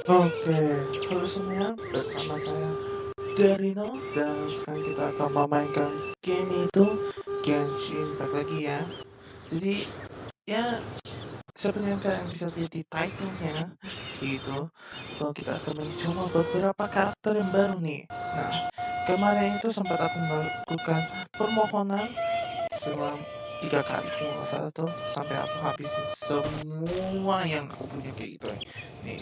Oke, halo semuanya, bersama saya Darino dan sekarang kita akan memainkan game itu Genshin Impact lagi ya. Jadi ya seperti yang kalian bisa lihat di title-nya itu kalau kita akan mencoba beberapa karakter yang baru nih. Nah, kemarin itu sempat aku melakukan permohonan selama 3 kali kalau nggak salah tuh sampai aku habisin semua yang aku punya kayak gitu ya. Nih,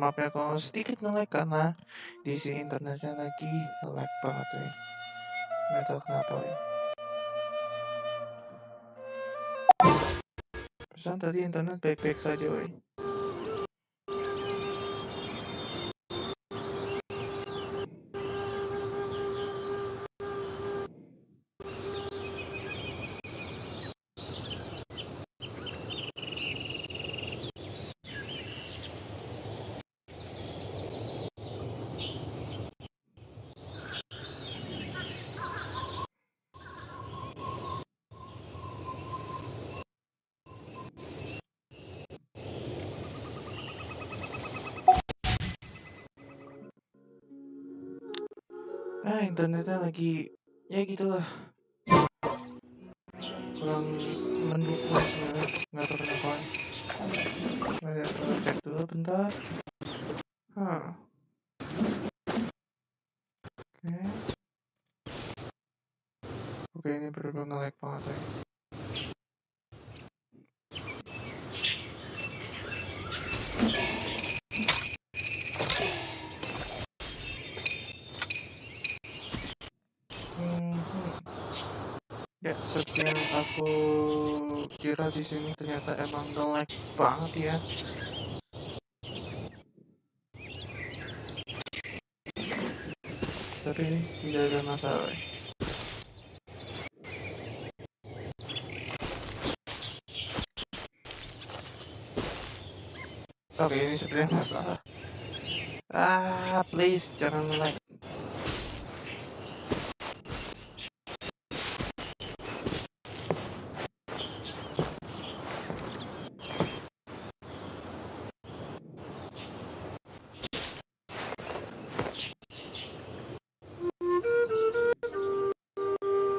maaf ya kalau sedikit nge-lag karena di sini internetnya lagi lag banget ya. Nggak tahu kenapa ya. Pesan tadi internet baik-baik saja weh. Internetnya lagi ya gitulah, kurang mendukung sebenarnya. Nggak tahu kenapa. Mari aku cek dulu bentar. Hah, oke. Oke, ini bener-bener nge-lag banget ya. Hmm. Ya, seperti yang aku kira di sini ternyata emang nge-lag banget ya. Tapi ini tidak ada masalah ya. Oke, ini sebenarnya masalah. Please jangan nge-lag.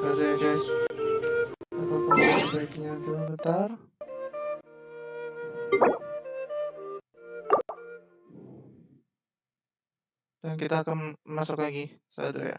Bentar ya guys. Aku baiknya dulu bentar. Dan kita akan masuk lagi. Satu ya.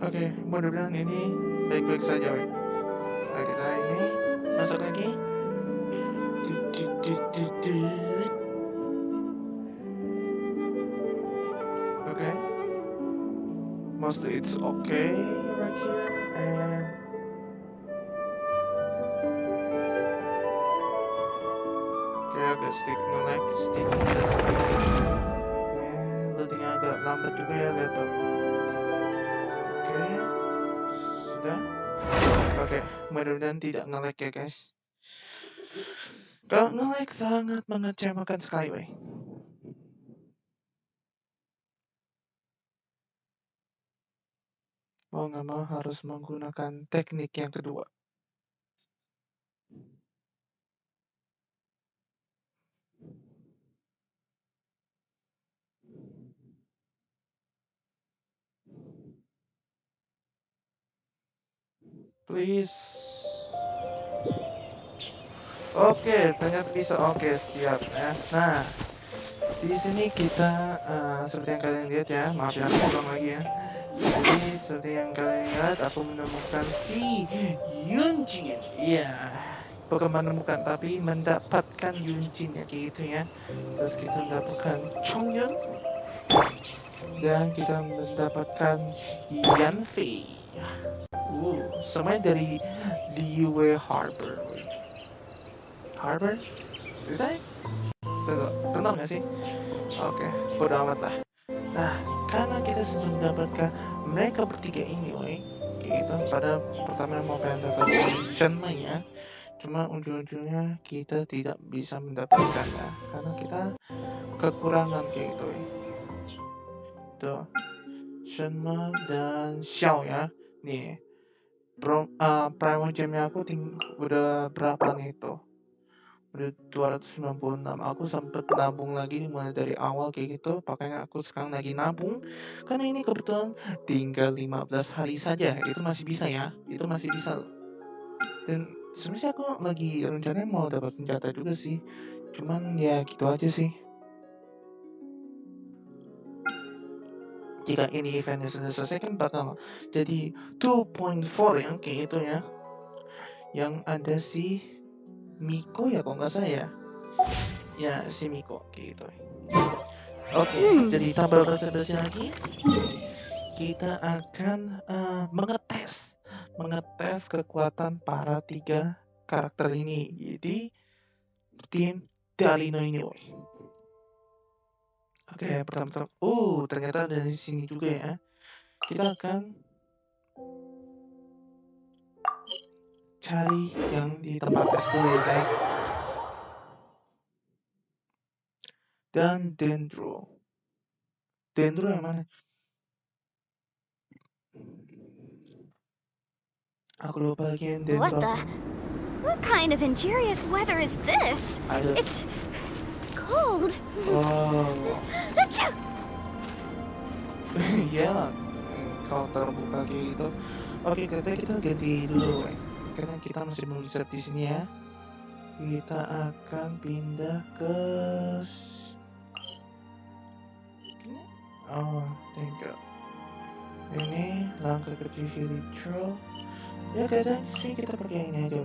Oke, mudah-mudahan ini baik-baik saja weh. Nah, kita ini masuk lagi. Oke, mostly it's okay right here and oke, agak sedikit nge-lag sedikit. Loadingnya agak lambat juga ya, lihat tuh. Oke, sudah. Oke, mudah-mudahan tidak nge-lag ya guys. Kalau nge-lag sangat mengecewakan sekali weh. mau nggak mau harus menggunakan teknik yang kedua. Please. Oke, ternyata bisa. Oke, siap ya. Nah, di sini kita seperti yang kalian lihat ya. Maaf ya, aku ulang lagi ya. Jadi seperti yang kalian lihat, aku menemukan si Yunjin. Iya, bukan menemukan tapi mendapatkan Yunjin ya kayak gitu ya. Terus kita mendapatkan Chongyun dan kita mendapatkan Yanfei. Semuanya dari Liyue Harbor. Harbor? Itu ya? Kenal nggak sih? Oke, bodo amat lah. Nah, karena kita sudah mendapatkan mereka bertiga ini, kayak gitu. Pada pertama mau pengen dapat Shenmue ya, cuma ujung-ujungnya kita tidak bisa mendapatkannya karena kita kekurangan kayak gitu, Tuh, Shenmue dan Xiao ya. Nih, Prime Gemnya aku udah berapa nih tuh? Udah 296. Aku sempet nabung lagi mulai dari awal kayak gitu, makanya aku sekarang lagi nabung karena ini kebetulan tinggal 15 hari saja. Itu masih bisa ya, itu masih bisa. Dan sebenarnya aku lagi rencananya mau dapat senjata juga sih, cuman ya gitu aja sih. Jika ini eventnya sudah selesai kan bakal jadi 2.4 ya kayak gitu ya, yang ada si Miko ya kok nggak salah ya si Miko kayak gitu. Oke, jadi tambah basa-basi lagi, kita akan mengetes kekuatan para 3 karakter ini di tim Dalino ini, woy. Oke, pertama-tama, ternyata dari sini juga ya. Kita akan cari yang di tempat es dulu ya, guys. Dan Dendro yang mana? Aku lupa lagi yang Dendro. What kind of injurious weather is this? It's cold. Achoo! Iya, kalau terbuka kayak gitu. Oke, kita ganti dulu, karena kita masih belum siap di sini ya. Kita akan pindah ke thank you. Ini langkah kecil ritual. Ya kayaknya sih kita pakai yang ini aja,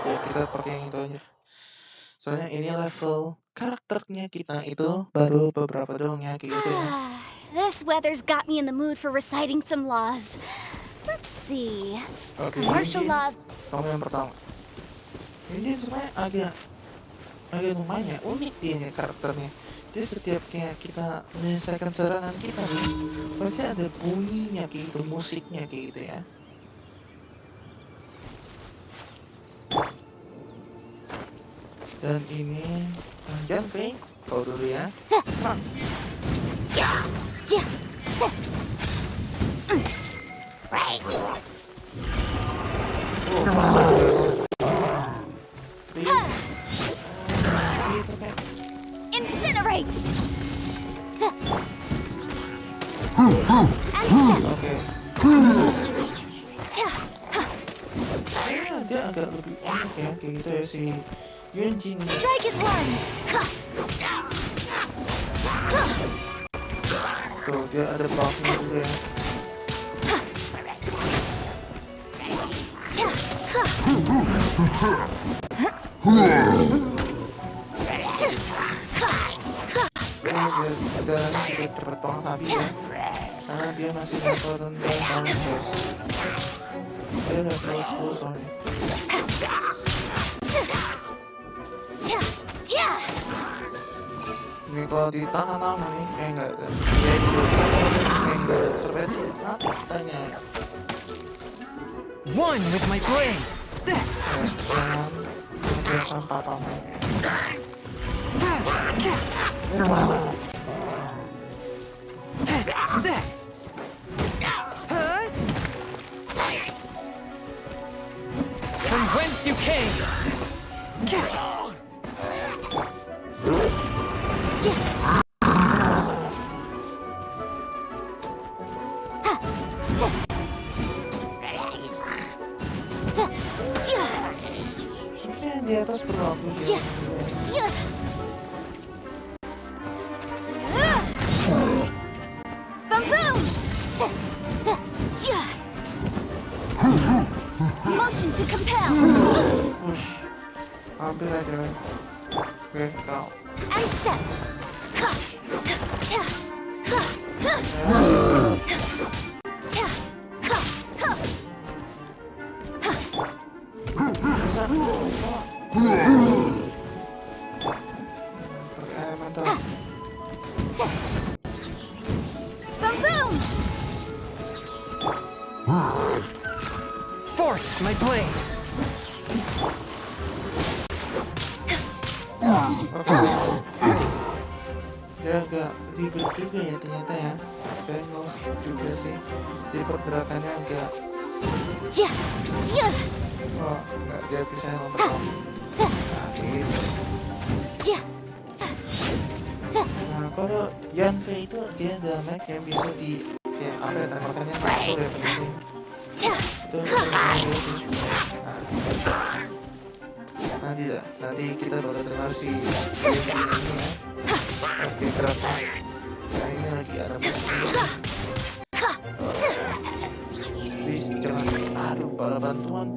Ya kita pakai yang itu aja. Soalnya ini level karakternya kita itu baru beberapa doang ya kayak gitu ya. This weather's got me in the mood for reciting some laws. Let's see. Commercial law. Kamu yang pertama. Ini sebenarnya agak lumayan ya, unik dia karakternya. Jadi setiap kayak kita menyelesaikan serangan kita nih, pasti ada bunyinya kayak gitu, musiknya kayak gitu ya. Dan ini Janfei, kau dulu ya. Incinerate. Oke. Dia agak lebih unik ya kayak gitu ya si Yunjin. Strike is one. Tuh dia ada buffnya juga ya. Dia cepet banget habis ya, karena dia masih level rendah banget guys. Dia level 10 soalnya. Ini kalau ditahan lama nih, enggak ada. Ya itu, enggak ada seperti apa katanya. One with my brain. Jangan membiarkan papamu. Sebenarnya yang di atas perlu aku lihat. Boom boom! Motion to compel. Push. Ambil aja kan. Oke, kau. And step. Pakai elemental. Boom boom! Forth, my blade! Oke. Dia agak ribet juga ya ternyata ya. Saya nge-skip juga sih. Jadi pergerakannya agak. Oh, enggak, dia bisa lompat. Nah, gitu. Nah, kalau Yanfei itu dia ada mech yang bisa di kayak apa ya, tembakannya langsung ya penting. Itu penting sih. Nanti kita bakal dengar si ini ya. Pasti terasa. Nah, ini lagi ada musuh. Please jangan. Aduh, para bantuan.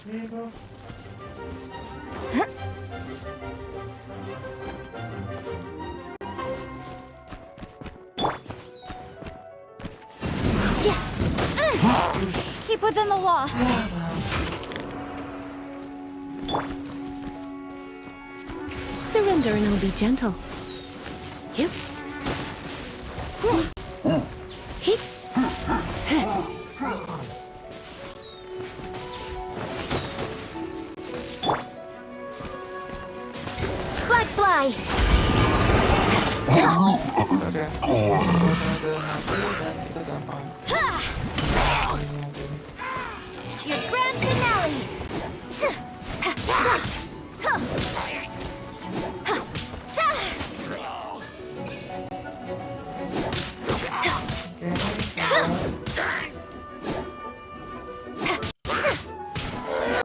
Nih bro. Keep within the law. Surrender and I'll be gentle. You? Hip. Flag fly. Oke. Ada mati dan kita gampang. Your grand finale.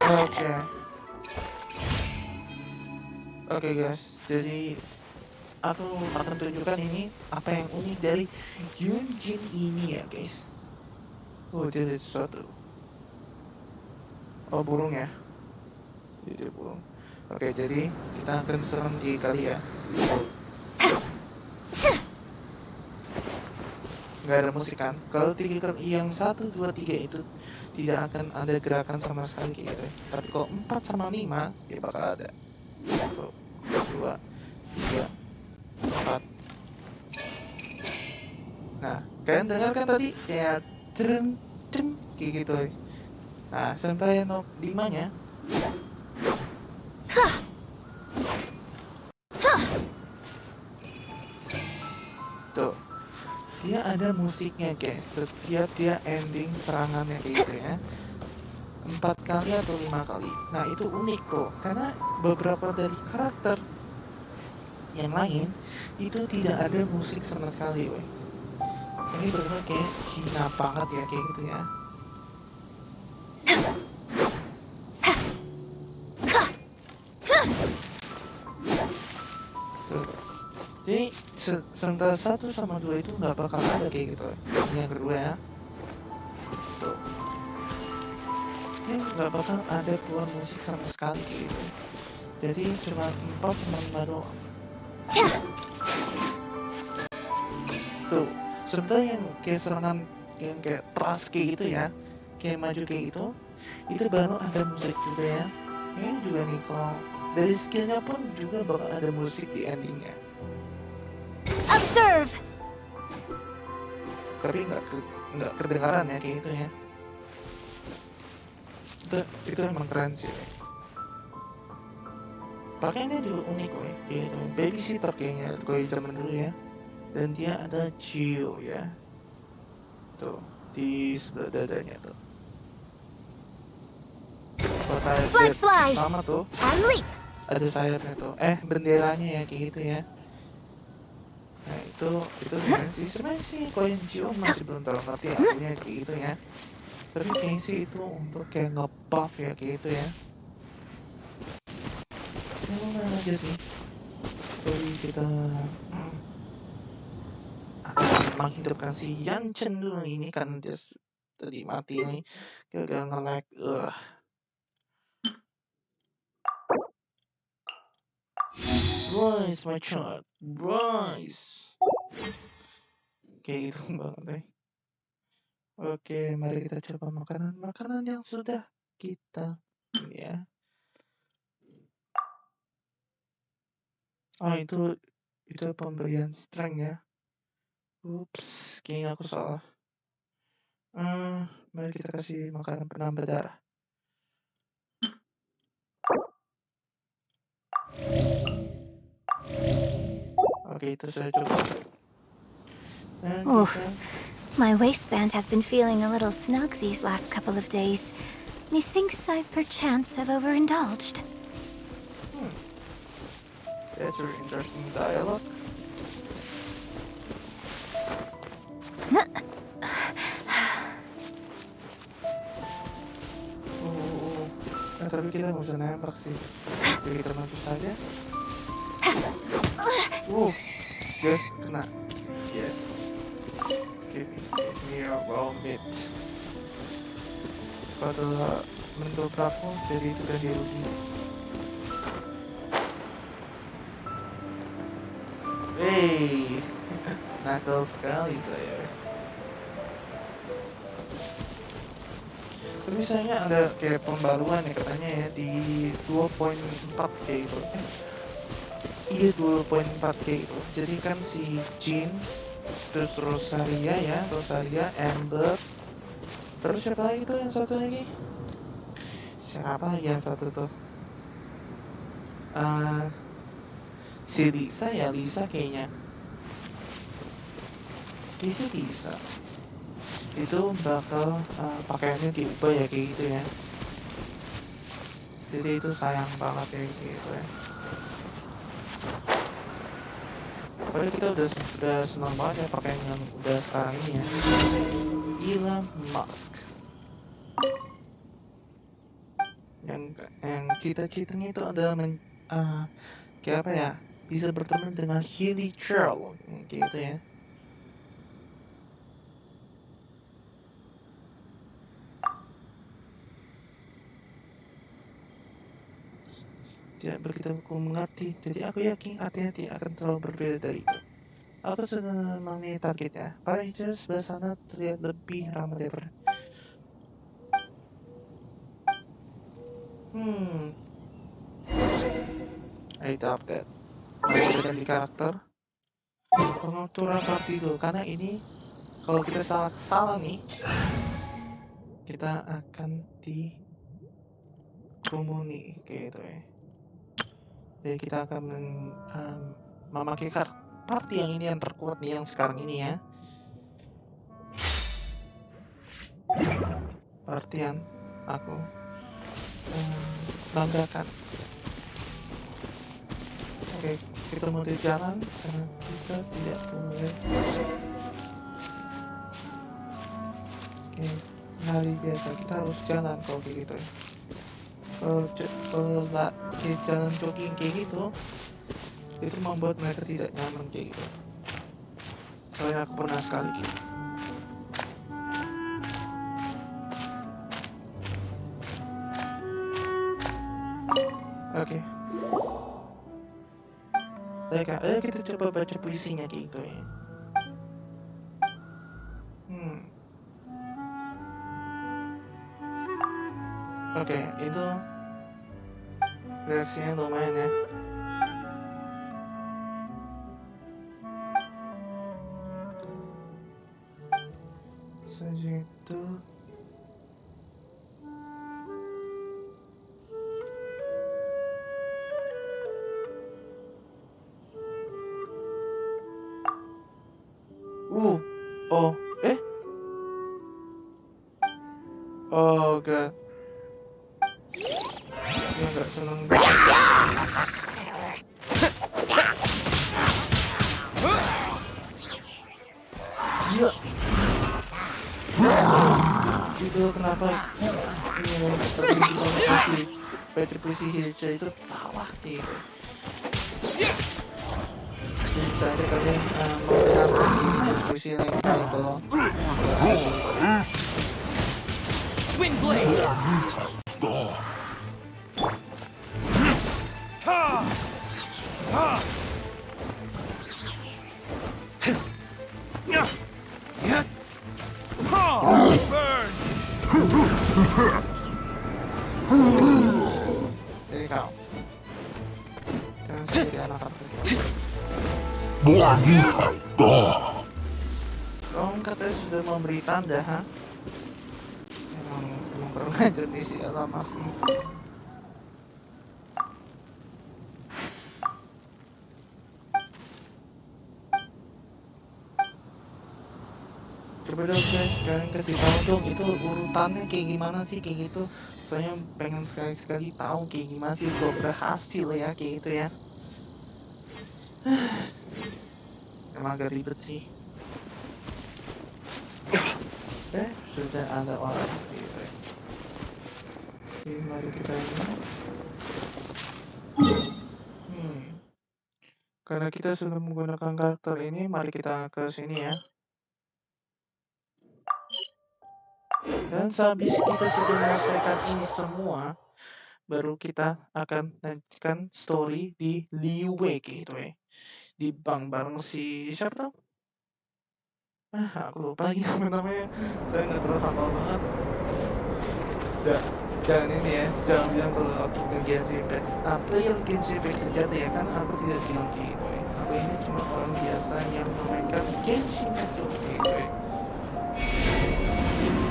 Oke. Oke guys, jadi aku akan tunjukkan ini apa yang unik dari Genshin ini ya guys. Oh, dia ada sesuatu. Oh, burung ya. Jadi burung. Oke, jadi kita akan serang di kali ya. Nggak ada musik kan? Kalau tiga kali yang 1, 2, 3 itu tidak akan ada gerakan sama sekali gitu. Tapi kalau 4 sama 5 ya bakal ada. 1, 2, 3, 4. Nah, kalian dengar kan tadi kayak ceren kayak gitu. Nah, sementara yang 5-nya tuh, dia ada musiknya guys. Setiap dia ending serangannya kayak gitu ya. 4 kali atau 5 kali. Nah, itu unik kok. Karena beberapa dari karakter yang lain itu tidak ada musik sama sekali, weh. Ini benar kayak Cina banget ya kayak gitu ya. Tuh. Jadi sementara 1 sama 2 itu nggak bakal ada kayak gitu. Ini yang kedua ya. Tuh. Ini nggak bakal ada keluar musik sama sekali kayak gitu. Jadi cuma 4 sama 5 doang. Tuh. Sementara yang kayak serangan yang kayak trust kayak gitu ya, kayak maju kayak gitu, itu baru ada musik juga ya. Ini juga nih kalau dari skillnya pun juga bakal ada musik di endingnya. Observe. Tapi nggak kedengaran ya kayak gitu ya. Itu emang keren sih. Pakaiannya juga unik kok ya, kayak gitu. Babysitter kayaknya kalau zaman dulu ya. Dan dia ada Gio ya. Tuh, di sebelah dadanya tuh. Flag fly. Sama tuh, And leap. ada sayapnya tuh. Benderanya ya kayak gitu ya. Nah, itu keren sih. Sebenarnya sih koin Geo masih belum terlalu ngerti artinya kayak gitu ya. Tapi kayaknya sih itu untuk kayak nge-buff ya kayak gitu ya. Ya lumayan aja sih. Jadi kita akan menghidupkan si Yanchen dulu ini kan dia tadi mati ini gara-gara nge-lag. Rise my child, rise. Kayak gitu banget deh. Oke, mari kita coba makanan yang sudah kita ini ya. Oh itu pemberian strength ya. Ups, kayaknya aku salah. Mari kita kasih makanan penambah darah. Oke, itu saya coba. Dan Oof. kita My waistband has been feeling a little snug these last couple of days. Methinks I perchance have overindulged. that's very interesting dialogue. Tapi kita nggak usah nembak sih. Jadi kita maju saja. Guys, kena. Yes. Give me a raw meat. Pada beberapa, jadi itu udah dirugi. Hey, nakal sekali saya. Tapi misalnya ada kayak pembaruan ya katanya ya di 2.4K itu. Iya 2.4K itu. Jadi kan si Jin, terus Rosaria, Amber, terus siapa lagi tuh yang satu lagi? Siapa lagi yang satu tuh? Si Lisa kayaknya. Lisa. Itu bakal pakaiannya diubah ya kayak gitu ya. Jadi itu sayang banget kayak gitu ya. Padahal kita udah senang banget ya pakaian yang udah sekarang ini ya. Elon Musk. Yang cita-citanya itu adalah kayak apa ya? Bisa bertemu dengan Hilly Churl kayak gitu ya. Tidak begitu aku mengerti, jadi aku yakin artinya tidak akan terlalu berbeda dari itu. Aku sudah memenuhi targetnya. Para hijau sebelah sana terlihat lebih ramai daripada. I doubt that. Kita ganti karakter. Pengaturan party dulu, karena ini kalau kita salah nih, kita akan dikerumuni kayak gitu ya. Jadi kita akan memakai party yang ini yang terkuat nih yang sekarang ini ya. Partian aku banggakan. Oke, kita mau di jalan karena kita tidak boleh. Oke, hari biasa kita harus jalan kalau kayak gitu ya. Kalau nggak jalan jogging kayak gitu, itu membuat mereka tidak nyaman kayak gitu. Soalnya aku pernah sekali gitu. Oke. Baik, ayo kita coba baca puisinya kayak gitu ya. Oke, itu reaksinya lumayan ya. Segitu. Oh, oh god. Dia nggak seneng banget. Iya, itu kenapa ini kasih retribusi Hilce itu salah gitu. Jadi bisa aja kalian memberikan retribusi lain kali kalau Wind blade. Burn. jadi kau jangan jadi anak aku. Kamu katanya sudah memberi tanda, ha? Emang kurang ajar nih si Alamas nih. Coba dong guys, kalian kasih tahu dong itu urutannya kayak gimana sih kayak gitu. Soalnya pengen sekali-sekali tahu kayak gimana sih kok berhasil ya kayak gitu ya. Emang agak ribet sih. Sudah ada orang gitu ya. Oke, mari kita ini. Karena kita sudah menggunakan karakter ini, mari kita ke sini ya. Dan sehabis kita sudah menyelesaikan ini semua, baru kita akan lanjutkan story di Liyue gitu ya. Di bank bareng si siapa tau? Aku lupa lagi namanya. Saya nggak terlalu hafal banget. Jangan ini ya, jangan bilang kalau aku ke Genshin Impact. Player Genshin Impact sejati ya kan, aku tidak bilang gitu ya. Aku ini cuma orang biasa yang memainkan Genshin Impact gitu ya.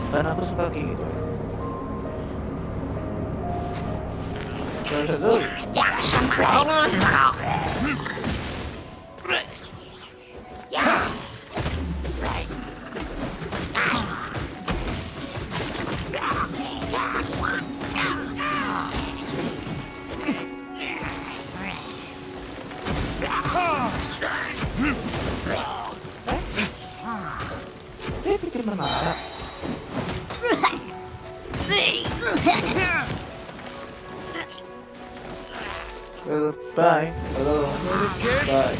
Dan aku suka kayak gitu ya. Terus dia bikin menara. Bye. Hello. Bye.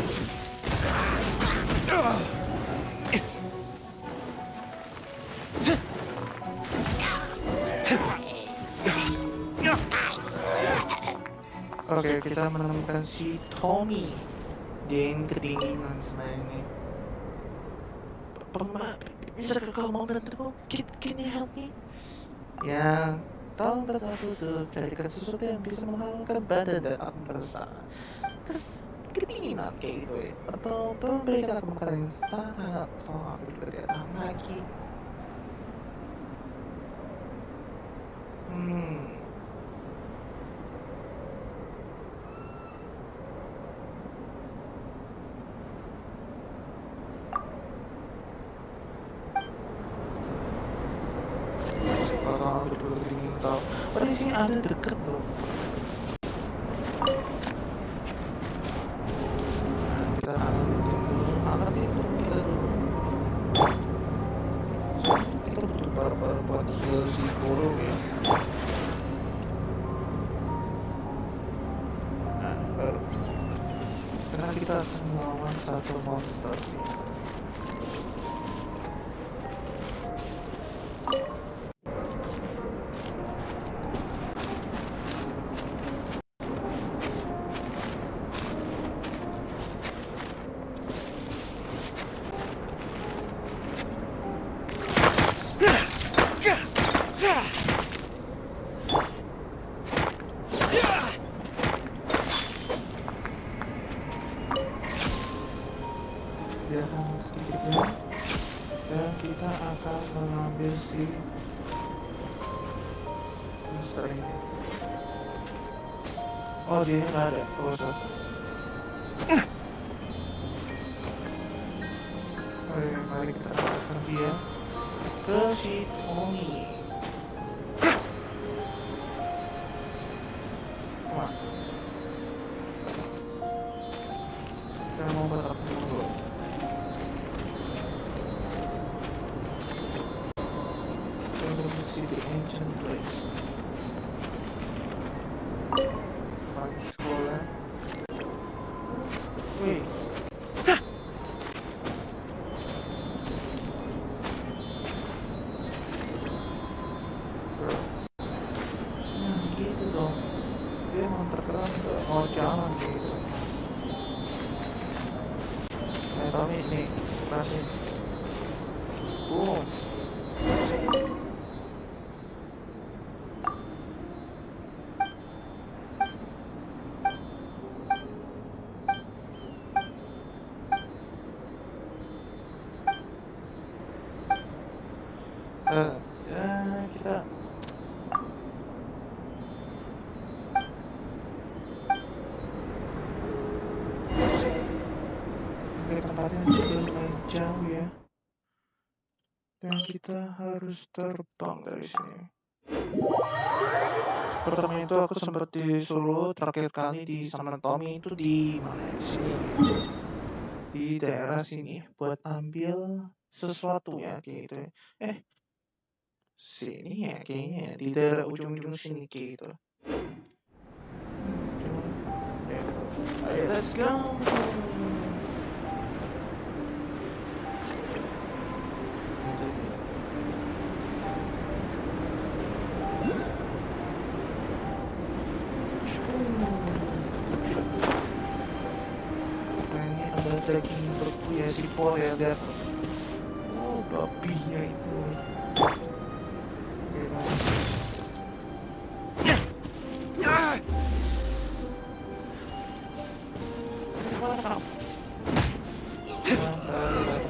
Oke, kita menemukan si Tommy. Dia yang kedinginan sebenarnya. Bisa kau mau bantu? Can you help me? Ya, tolong bantu aku untuk carikan sesuatu yang bisa menghangatkan badan dan aku merasa kedinginan kayak gitu ya. Atau tolong berikan aku makanan yang sangat hangat. Tolong aku juga tidak tahan lagi. Kalau aku juga kedinginan tau. Oh, di sini ada deket loh. Kita angkat itu kita dulu. Kita butuh barang-barang buat heal si Goro ya. Nah, baru. Karena kita akan melawan satu monster nih. Biarkan sedikitnya dan kita akan mengambil si monster ini. Oh, dia nggak ada. Oh, so. Oke, mari kita arahkan dia ke si Tommy. Wah, kita mau bertemu dulu. Nih, kasih. Boom. Ya kita tempatnya lumayan jauh ya, dan kita harus terbang dari sini. Pertama itu aku sempat disuruh terakhir kali di sama Tommy itu di mana ya? Di sini, di daerah sini buat ambil sesuatu ya kayak gitu ya. Sini ya kayaknya ya, di daerah ujung-ujung sini kayak gitu. Ya, ayo let's go. Ini ada daging beku ya, si Paul ya, lihat. Oh, babinya itu.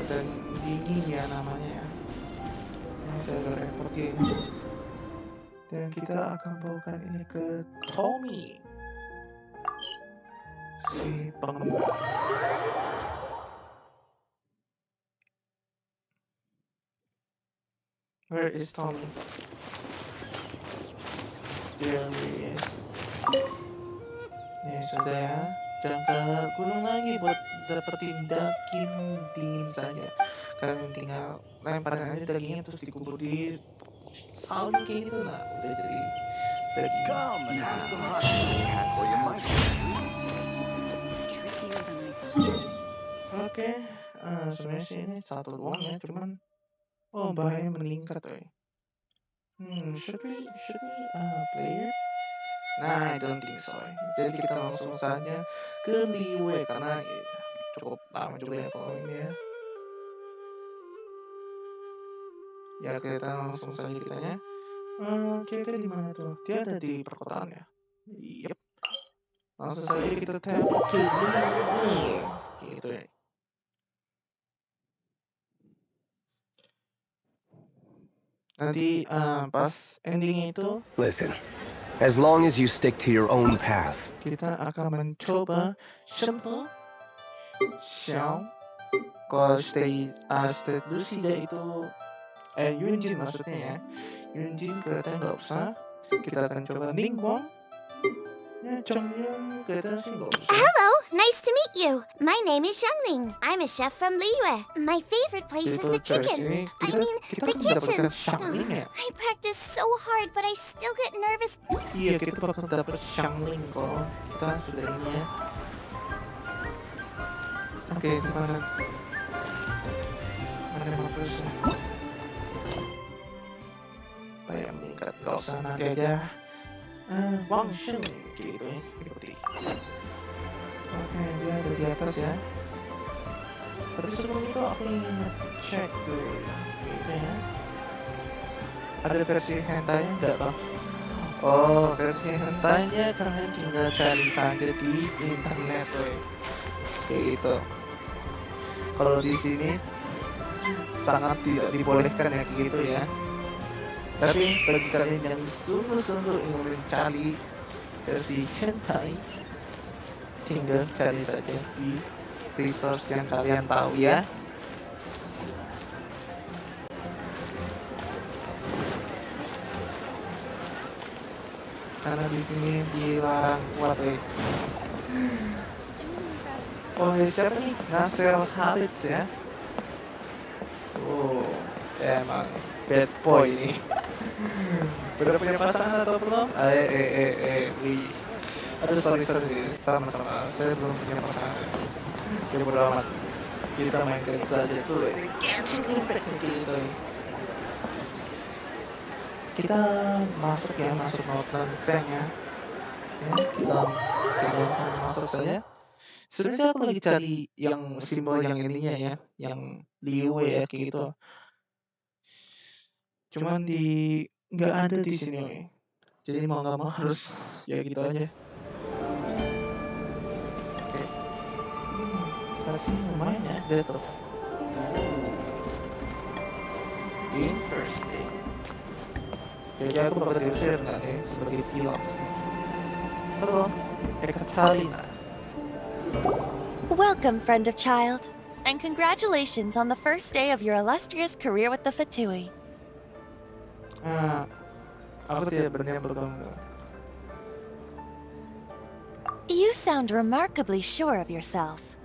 Dan dingin ya namanya ya. Ini saya udah repot ya. Dan kita akan bawakan ini ke Tommy, si pengembara. Where is Tommy? There he is. Nih sudah ya, jangan ke gunung lagi buat dapetin daging dingin saja. Kalian tinggal lemparin aja dagingnya terus dikubur di salju kayak gitu, nah udah jadi daging Come and have some hot dingin. or you might. Trickier than I thought. Oke, sebenarnya sih ini satu doang ya, cuman bahaya meningkat should we play it? Nah, I don't think so. Jadi kita langsung saja ke Liyue karena ya, cukup lama juga ya kalau ini ya. Ya kita langsung saja kitanya. Kira-kira di mana tuh? Dia ada di perkotaan ya. Yep. Langsung saja kita teleport ke Liyue. Gitu ya. Nanti pas endingnya itu Listen, as long as you stick to your own path, kita akan mencoba Shento, Xiao. Kalau state Lucida itu Yunjin maksudnya ya. Yunjin kelihatan nggak usah. Kita akan coba Ningguang. Ya, Chongyun kelihatan sih nggak usah. Hello, nice to meet you. My name is Xiangling. I'm a chef from Liyue. My favorite place is the chicken. I mean, the kitchen. Xiangling ya. I practice so hard, but I still get nervous. Iya, kita bakal dapet Xiangling kalau kita sudah ini ya. Oke, di mana? Mana mampusnya? Supaya meningkat, gak usah nanti aja. Wang Shen gitu ya, ikuti. Oke, dia ada di atas ya. Tapi sebelum itu aku ingin cek dulu ya, gitu ya. Ada versi hentai-nya enggak bang? Oh, versi hentai-nya kalian tinggal cari saja di internet kayak gitu. Kalau di sini sangat tidak dibolehkan ya kayak gitu ya. Tapi bagi kalian yang sungguh-sungguh ingin mencari versi hentai, tinggal cari saja di resource yang kalian tahu ya. Karena di sini dilarang kuat Oh ya, siapa nih? Nasel Halitz ya. Oh, ya emang bad boy nih. Udah punya pasangan atau belum? Wih. Aduh, sorry, sama-sama. Saya belum punya pasangan. Ya bodo amat. Kita mainkan saja tuh. Ini Genshin Impact gitu. Kita masuk mode rank ya. Ya, kita masuk saja. Sebenarnya aku lagi cari yang simbol yang ininya ya, yang Liyue ya kayak gitu. Cuman nggak ada di sini, woy. Jadi mau nggak mau harus ya gitu aja. Oke. Rasanya lumayan ya, lihat tuh. Interesting. Jadi aku bakal diusir nanti sebagai tilas. Halo, Ekaterina. Welcome, friend of child, and congratulations on the first day of your illustrious career with the Fatui. Aku tidak berniat bertemu. You sound remarkably sure of yourself.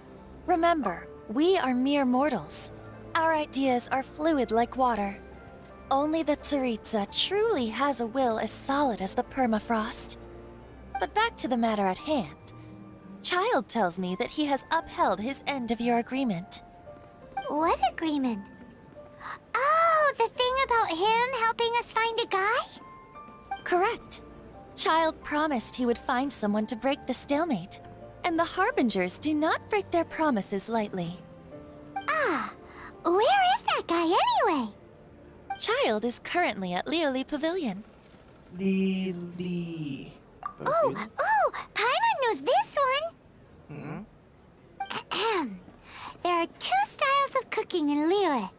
Remember, we are mere mortals. Our ideas are fluid like water. Only the Tsaritsa truly has a will as solid as the permafrost. But back to the matter at hand. Child tells me that he has upheld his end of your agreement. What agreement? Oh, the thing about him helping us find a guy? Correct. Child promised he would find someone to break the stalemate. And the Harbingers do not break their promises lightly. Ah, where is that guy anyway? Child is currently at Liyue Pavilion. Lily. Oh, Paimon knows this one. Hmm? There are two styles of cooking in Liyue,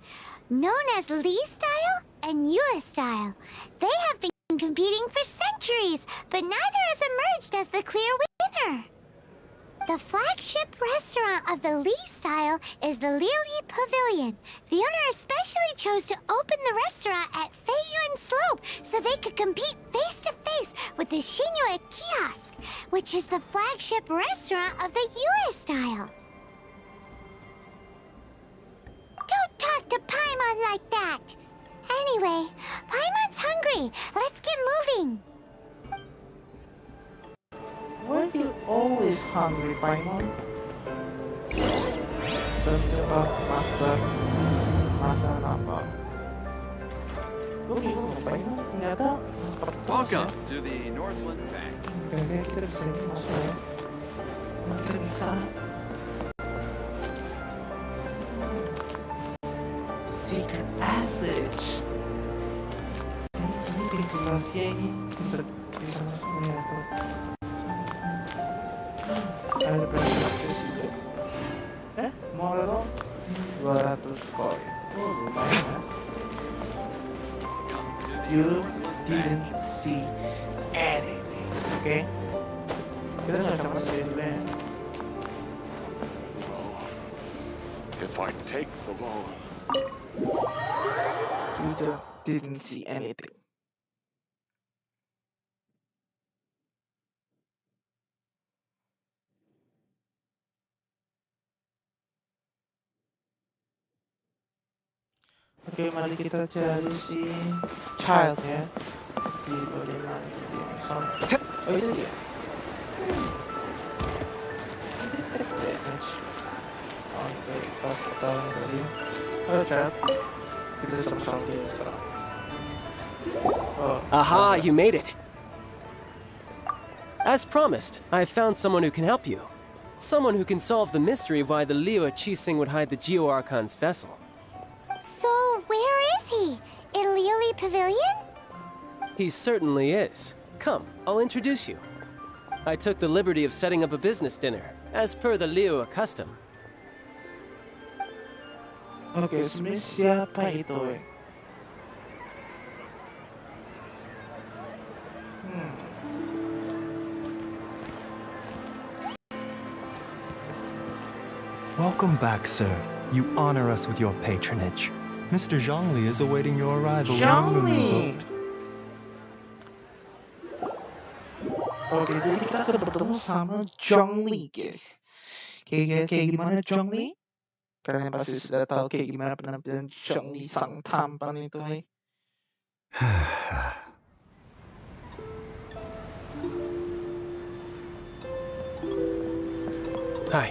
known as Li style and Yue style. They have been competing for centuries, but neither has emerged as the clear winner. The flagship restaurant of the Li style is the Liyue Pavilion. The owner especially chose to open the restaurant at Feiyuan Slope so they could compete face-to-face with the Xinyue Kiosk, which is the flagship restaurant of the Yue style. Don't talk to Paimon like that! Anyway, Paimon's hungry. Let's get moving. Why are you always hungry, Paimon? Mencoba masak apa? Gue bingung, Paimon ternyata Welcome to the Northland Bank. Kayaknya kita bisa masuk ya. Kita bisa. Secret passage. Ini pintu rahasia ini bisa masuknya tuh. Ada berapa juga? Modal 200 koin. Oh, lumayan ya. You didn't see anything, okay? Kita nggak akan masuk dulu ya. If I take the ball. You didn't see anything. Oke, mari kita cari si child ya. Di bagian mana itu dia? Oh, itu dia. Ini take damage. Oke, pas pertama tadi. Ayo child. Kita sama-sama dia sekarang. Oh, Aha, you made it. As promised, I found someone who can help you. Someone who can solve the mystery of why the Liyue Qixing would hide the Geo Archon's vessel. So, where is he? In Liyue Pavilion? He certainly is. Come, I'll introduce you. I took the liberty of setting up a business dinner, as per the Liyue custom. Oke, sebenarnya siapa itu? Welcome back, sir. You honor us with your patronage. Mr. Zhongli is awaiting your arrival. Zhongli! Oke, jadi kita akan bertemu sama Zhongli, guys. Kayak gimana Zhongli? Kalian pasti sudah tahu kayak gimana penampilan Zhongli sang tampan itu, Hi.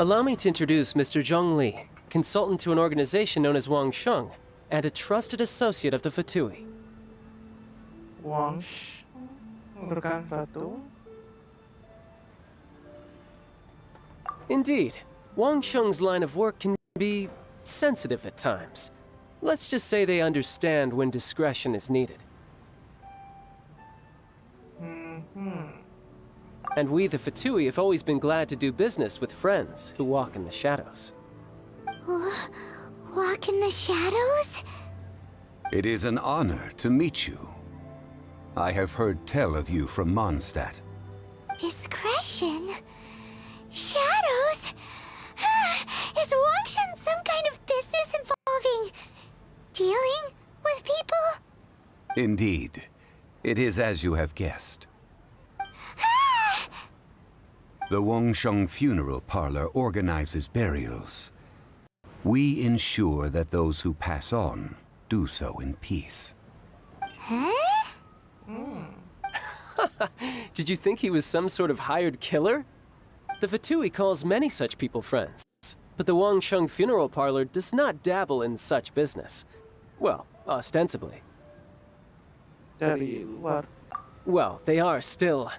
Allow me to introduce Mr. Zhongli, consultant to an organization known as Wang Sheng, and a trusted associate of the Fatui. Wangsh, rekan Fatu. Indeed, Wang Sheng's line of work can be sensitive at times. Let's just say they understand when discretion is needed. And we, the Fatui, have always been glad to do business with friends who walk in the shadows. Walk in the shadows? It is an honor to meet you. I have heard tell of you from Mondstadt. Discretion? Shadows? Is Wangshan some kind of business involving dealing with people? Indeed. It is as you have guessed. The Wangsheng Funeral Parlor organizes burials. We ensure that those who pass on do so in peace. Huh? Did you think he was some sort of hired killer? The Fatui calls many such people friends, but the Wangsheng Funeral Parlor does not dabble in such business. Well, ostensibly. Dari luar. Well, they are still...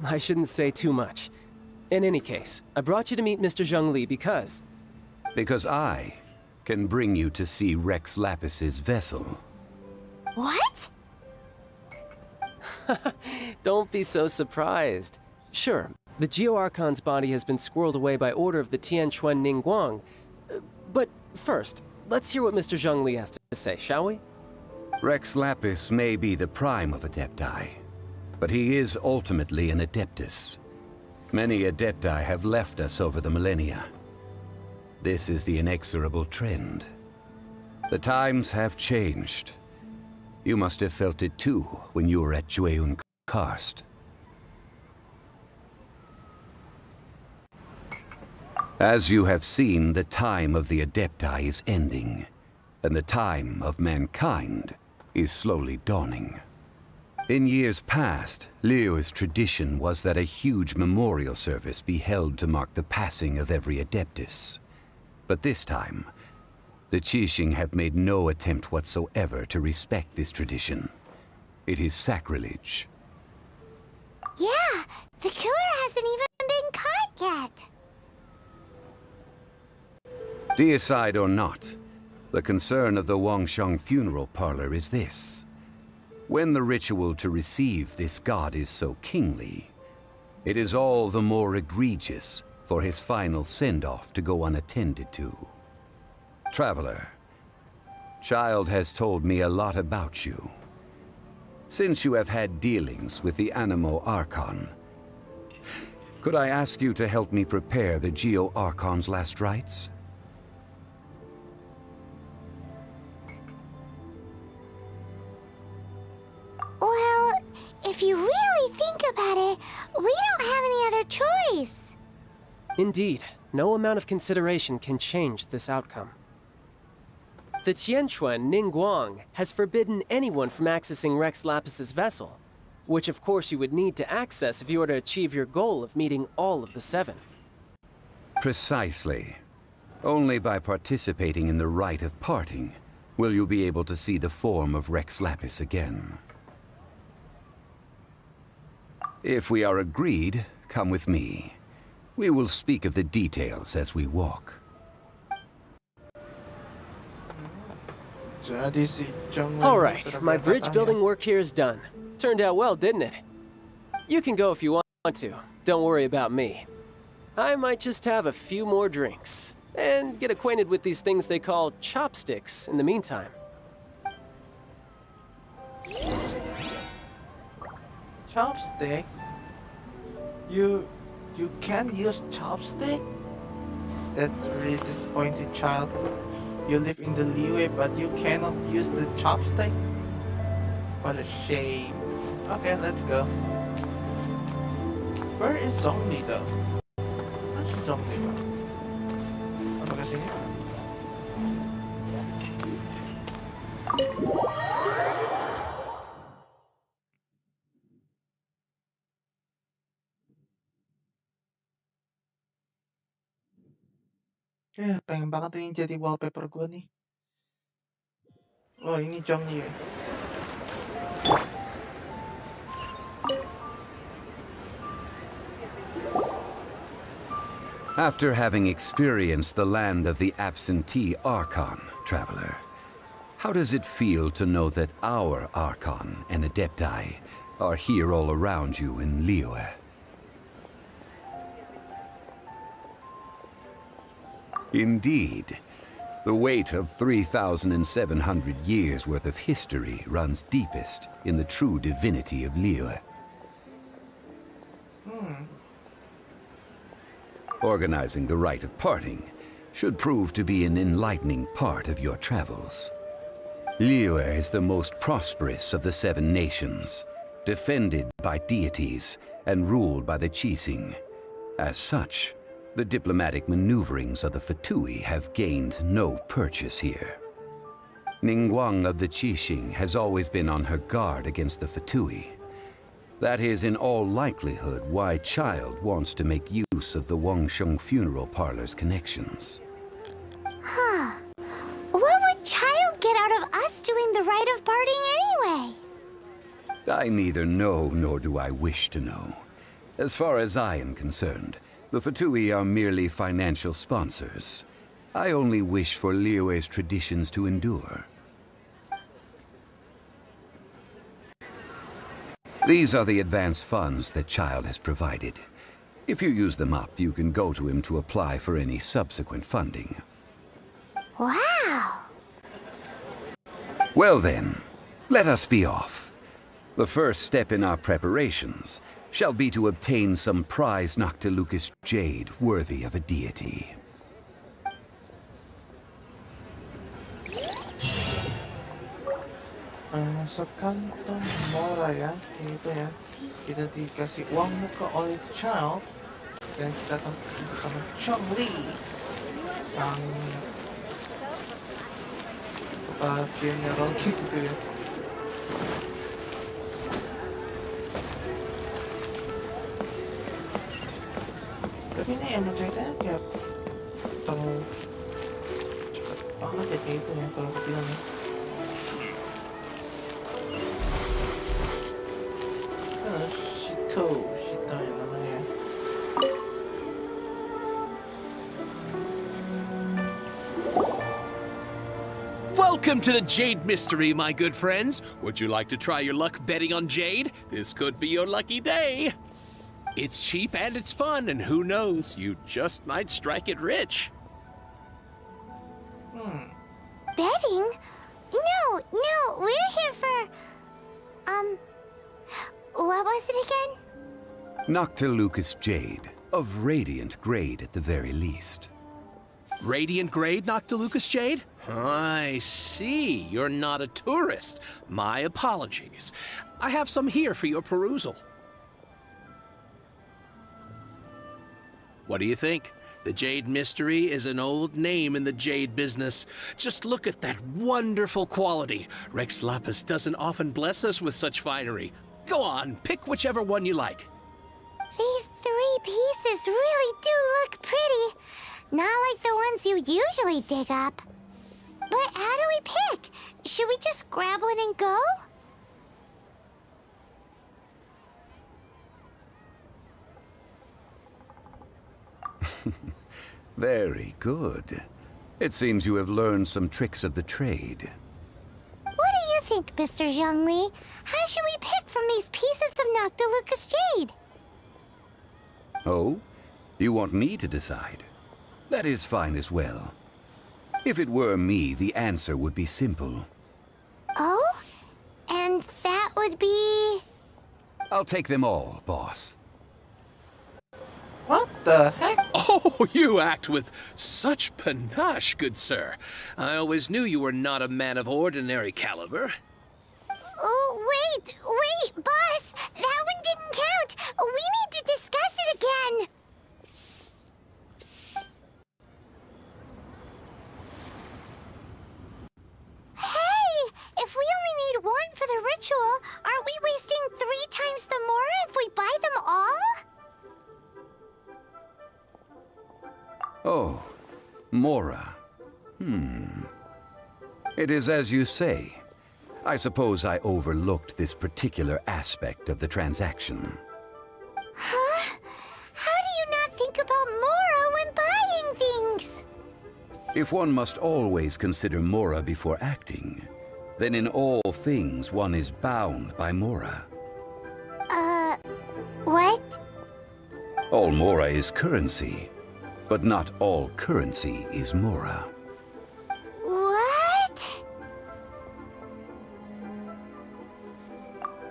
I shouldn't say too much. In any case, I brought you to meet Mr. Zhongli because... Because I can bring you to see Rex Lapis's vessel. What? Don't be so surprised. Sure, the Geo-Archon's body has been squirreled away by order of the Tianquan Ningguang. But first, let's hear what Mr. Zhongli has to say, shall we? Rex Lapis may be the prime of Adepti, but he is ultimately an Adeptus. Many Adepti have left us over the millennia. This is the inexorable trend. The times have changed. You must have felt it too when you were at Jueun Karst. As you have seen, the time of the Adepti is ending, and the time of mankind is slowly dawning. In years past, Liyue's tradition was that a huge memorial service be held to mark the passing of every Adeptus. But this time, the Qixing have made no attempt whatsoever to respect this tradition. It is sacrilege. Yeah, the killer hasn't even been caught yet. Deicide or not, the concern of the Wangsheng Funeral Parlor is this. When the ritual to receive this god is so kingly, it is all the more egregious for his final send-off to go unattended to. Traveler, Child has told me a lot about you. Since you have had dealings with the Animo Archon, could I ask you to help me prepare the Geo Archon's last rites? Well, if you really think about it, we don't have any other choice. Indeed, no amount of consideration can change this outcome. The Tianquan Ningguang has forbidden anyone from accessing Rex Lapis's vessel, which of course you would need to access if you were to achieve your goal of meeting all of the seven. Precisely. Only by participating in the rite of parting will you be able to see the form of Rex Lapis again. If we are agreed, come with me. We will speak of the details as we walk. Jadi si Zhongli Alright, sudah my bridge berkata, building work here is done. Turned out well, didn't it? You can go if you want to. Don't worry about me. I might just have a few more drinks, and get acquainted with these things they call chopsticks in the meantime. Chopstick? You can't use chopstick? That's really disappointing, child. You live in the Liyue, but you cannot use the chopstick? What a shame. Okay, let's go. Where is Zhongli though? Where's Zhongli bro? Apakah sini? Pengen banget ini jadi wallpaper gua nih. Oh, ini Liyue. After having experienced the land of the absentee Archon, traveler, how does it feel to know that our Archon and Adepti are here all around you in Liyue? Indeed, the weight of 3,700 years' worth of history runs deepest in the true divinity of Liyue. Organizing the rite of parting should prove to be an enlightening part of your travels. Liyue is the most prosperous of the 7 nations, defended by deities and ruled by the Qixing. As such, the diplomatic maneuverings of the Fatui have gained no purchase here. Ningguang of the Qixing has always been on her guard against the Fatui. That is in all likelihood why Child wants to make use of the Wangsheng funeral parlor's connections. Huh. What would Child get out of us doing the rite of parting anyway? I neither know nor do I wish to know. As far as I am concerned, the Fatui are merely financial sponsors. I only wish for Liyue's traditions to endure. These are the advance funds that Child has provided. If you use them up, you can go to him to apply for any subsequent funding. Wow. Well then, let us be off. The first step in our preparations shall be to obtain some prized Noctilucous jade worthy of a deity. Sa kantong Mora ya, itu ya. Kita dikasih uang muka oleh Child dan kita akan bersama Chongli, sang kepala funeral gitu ya. Tapi ini emang ceritanya kayak terlalu cepet banget ya kayak itu ya kalau aku bilang ya. Shito yang namanya. Welcome to the Jade Mystery, my good friends. Would you like to try your luck betting on Jade? This could be your lucky day. It's cheap and it's fun, and who knows, you just might strike it rich. Betting? No, we're here for... what was it again? Noctilucous jade, of radiant grade at the very least. Radiant grade, Noctilucous Jade? I see. You're not a tourist. My apologies. I have some here for your perusal. What do you think? The Jade Mystery is an old name in the jade business. Just look at that wonderful quality. Rex Lapis doesn't often bless us with such finery. Go on, pick whichever one you like. These 3 pieces really do look pretty. Not like the ones you usually dig up. But how do we pick? Should we just grab one and go? Very good. It seems you have learned some tricks of the trade. What do you think, Mr. Zhongli? How should we pick from these pieces of Noctilucous jade? Oh? You want me to decide? That is fine as well. If it were me, the answer would be simple. Oh? And that would be... I'll take them all, boss. What the heck? Oh, you act with such panache, good sir. I always knew you were not a man of ordinary caliber. Oh, wait, boss! That one didn't count! We need to discuss it again! Hey! If we only need one for the ritual, aren't we wasting 3 times the more if we buy them all? Oh, Mora. It is as you say. I suppose I overlooked this particular aspect of the transaction. Huh? How do you not think about Mora when buying things? If one must always consider Mora before acting, then in all things one is bound by Mora. What? All Mora is currency, but not all currency is Mora. What?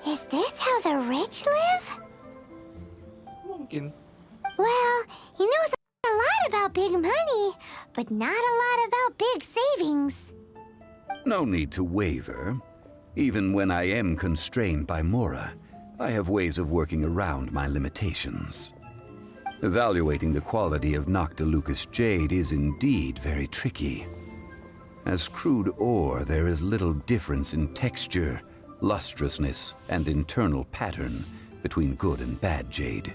Is this how the rich live? Mungkin. Well, he knows a lot about big money, but not a lot about big savings. No need to waver. Even when I am constrained by Mora, I have ways of working around my limitations. Evaluating the quality of Noctilucous jade is indeed very tricky. As crude ore, there is little difference in texture, lustrousness, and internal pattern between good and bad jade.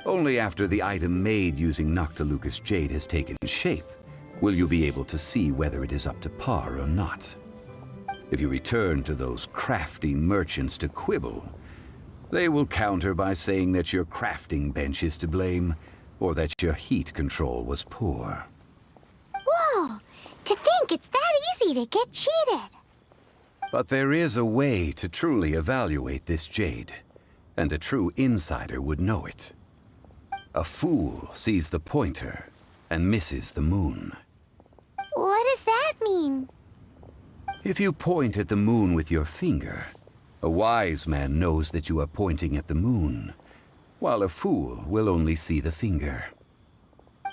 Only after the item made using Noctilucous jade has taken shape will you be able to see whether it is up to par or not. If you return to those crafty merchants to quibble, they will counter by saying that your crafting bench is to blame, or that your heat control was poor. Whoa! To think it's that easy to get cheated! But there is a way to truly evaluate this jade, and a true insider would know it. A fool sees the pointer and misses the moon. What does that mean? If you point at the moon with your finger, a wise man knows that you are pointing at the moon, while a fool will only see the finger.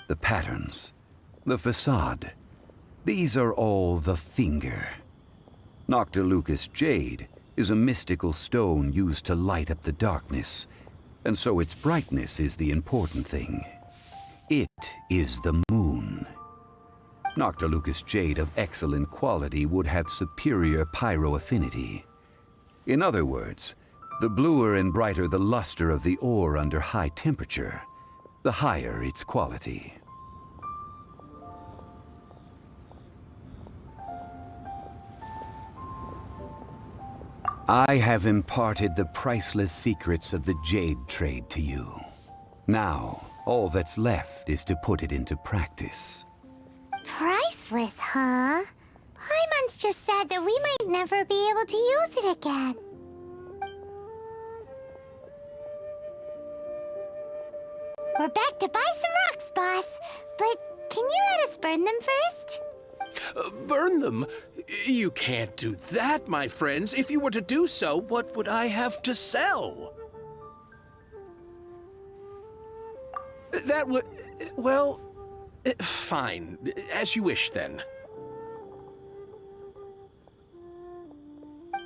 The patterns, the facade, these are all the finger. Noctilucous jade is a mystical stone used to light up the darkness, and so its brightness is the important thing. It is the moon. Noctilucous jade of excellent quality would have superior pyro affinity. In other words, the bluer and brighter the luster of the ore under high temperature, the higher its quality. I have imparted the priceless secrets of the jade trade to you. Now, all that's left is to put it into practice. Priceless, huh? Paimon's just said that we might never be able to use it again. We're back to buy some rocks, boss. But can you let us burn them first? Burn them? You can't do that, my friends. If you were to do so, what would I have to sell? That would... well... fine. As you wish, then.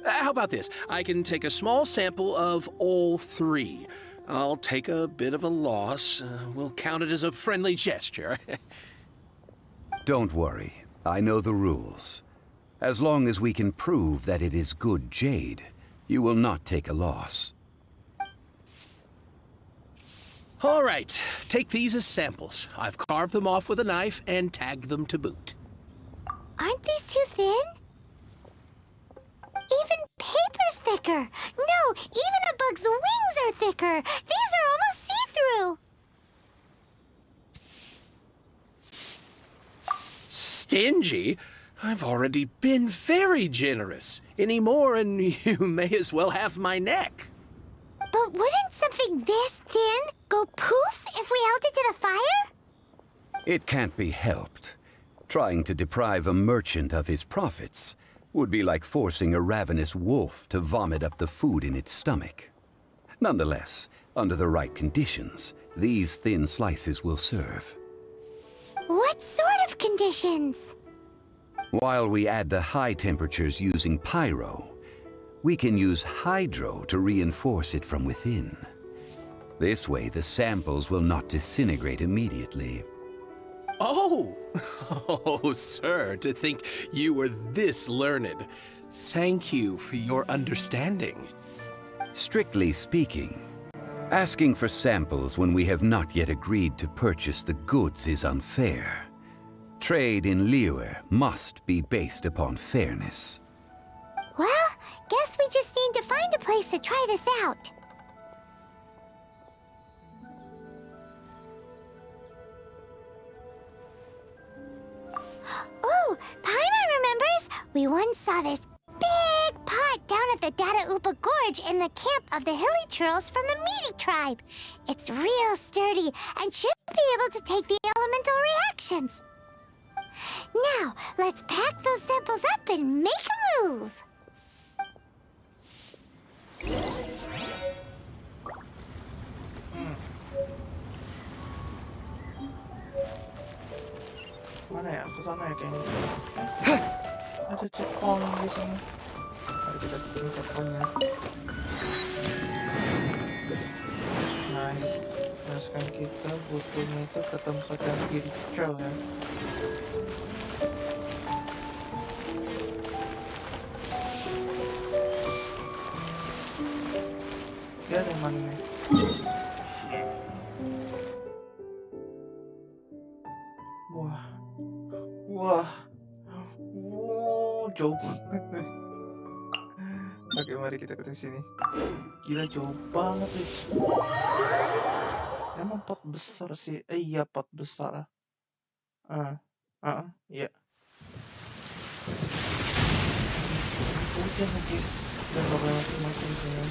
How about this? I can take a small sample of all three. I'll take a bit of a loss. We'll count it as a friendly gesture. Don't worry. I know the rules. As long as we can prove that it is good jade, you will not take a loss. All right. Take these as samples. I've carved them off with a knife and tagged them to boot. Aren't these too thin? Even paper's thicker. No, even a bug's wings are thicker. These are almost see-through. Stingy? I've already been very generous. Any more and you may as well have my neck. But wouldn't something this thin go poof if we held it to the fire? It can't be helped. Trying to deprive a merchant of his profits would be like forcing a ravenous wolf to vomit up the food in its stomach. Nonetheless, under the right conditions, these thin slices will serve. What sort of conditions? While we add the high temperatures using pyro, we can use hydro to reinforce it from within. This way, the samples will not disintegrate immediately. Oh! Oh, sir, to think you were this learned. Thank you for your understanding. Strictly speaking, asking for samples when we have not yet agreed to purchase the goods is unfair. Trade in Liyue must be based upon fairness. Well, guess we just need to find a place to try this out. Oh, Paimon remembers! We once saw this big pot down at the Data Upa Gorge in the camp of the hilly churls from the Meaty tribe. It's real sturdy and should be able to take the elemental reactions. Now, let's pack those samples up and make a move. Mana ya? Ke sana ya kayaknya. Ada checkpoint di sini. Mari kita bikin checkpointnya. Nice. Nah sekarang kita butuhnya itu ke tempat yang spiritual ya. Dia ada mana nih? Wah. Wah. Wow, jauh banget. Oke, mari kita ke sini. Gila jauh banget nih. Emang pot besar sih. Iya pot besar. Iya. Hujan nih guys. Dan bakal macam-macam sini.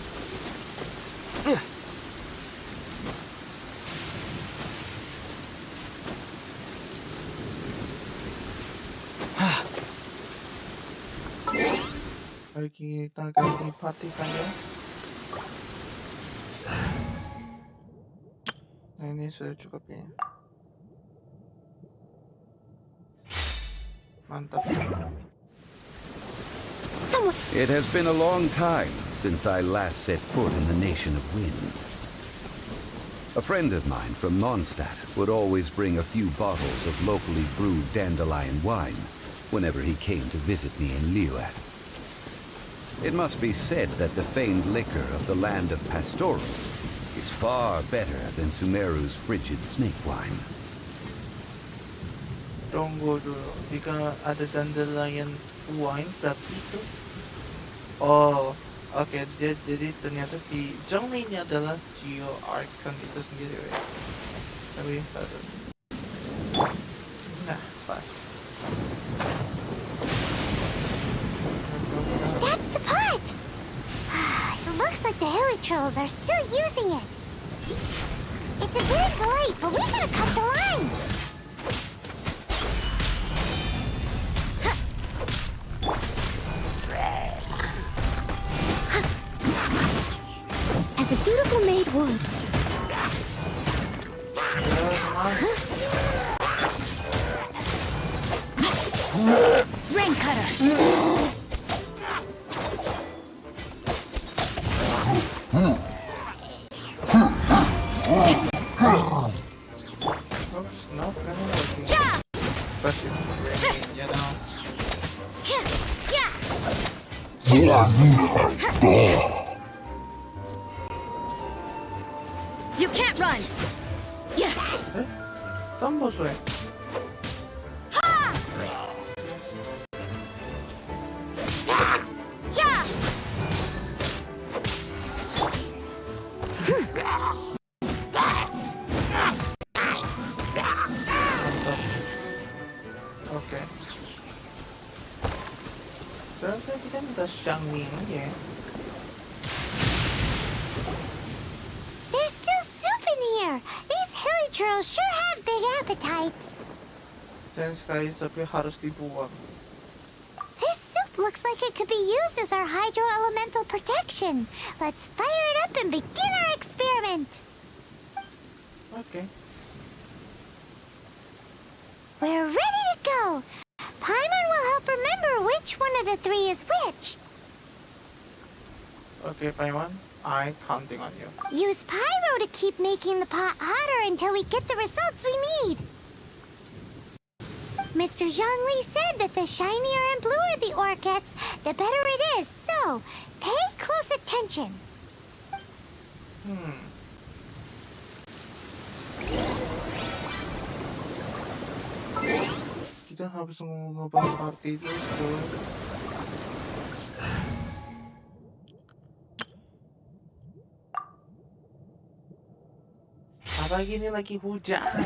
Mari kita ganti pati saya. Nah ini sudah cukup ya. Mantap. It has been a long time since I last set foot in the Nation of Wind. A friend of mine from Mondstadt would always bring a few bottles of locally brewed dandelion wine whenever he came to visit me in Liyue. It must be said that the famed liquor of the land of pastorals is far better than Sumeru's frigid snake wine. Tunggu dulu, jika ada dandelion wine berarti itu oke, jadi ternyata si Zhongli ini adalah Geo Archon itu sendiri ya. Tapi nah, pas. That's the pot! It looks like the hilly trolls are still using it. It's a bit polite, but we gotta cut the line. As a dutiful maid would. Rain cutter. You can't run! Yeah! Tambah suwe. Oke. Sekarang kita minta Shangming aja ya. There's still soup in here. These hilly trolls sure have big appetites. Dan sekali sepi harus dibuang. This soup looks like it could be used as our hydro elemental protection. Let's fire it up and begin our experiment. Oke. We're ready to go. Paimon will help remember which one of the three is which. Oke, Paimon. I'm counting on you. Use pyro to keep making the pot hotter until we get the results we need. Mr. Zhongli said that the shinier and bluer the ore gets, the better it is. So, pay close attention. Kita harus ngubah party itu. Apalagi ini lagi hujan.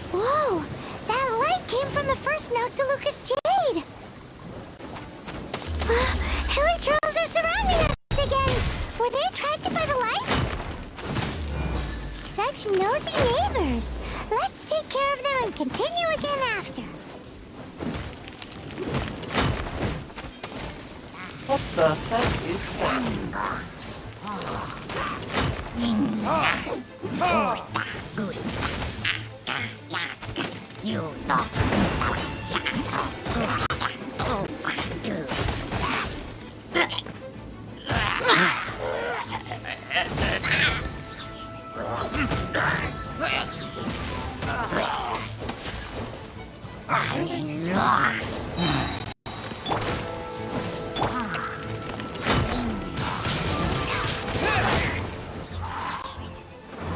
Whoa! That light came from the first Noctilucous Jade! Hilly trolls are surrounding us again! Were they attracted by the light? Such nosy neighbors! Let's take care of them and continue again after. What the heck is that?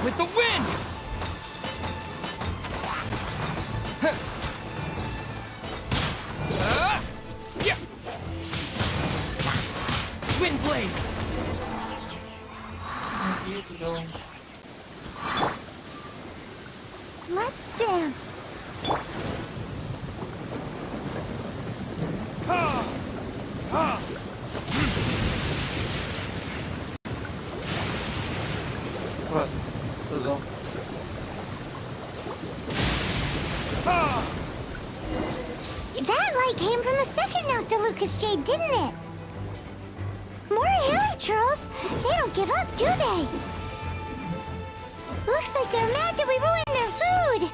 With the wind! Yeah. Wind blade! Gitu dong. Let's dance. What? Terus dong. That light came from the second Noctilucous Jade, didn't it? More hilly trolls. They don't give up, do they? Looks like they're mad that we ruined their food.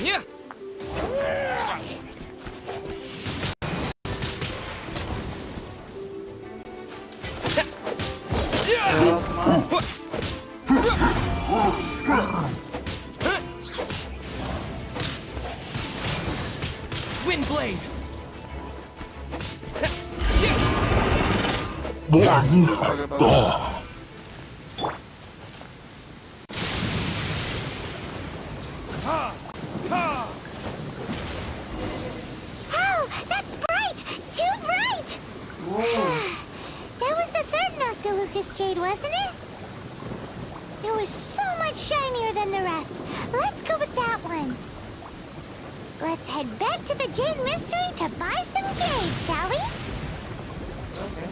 Yeah! Wind blade! Oh, that's bright! Too bright! That was the third Noctilucous Jade, wasn't it? It was so much shinier than the rest. Let's go with that one. Let's head back to the Jade Mystery to buy some jade, shall we? Okay.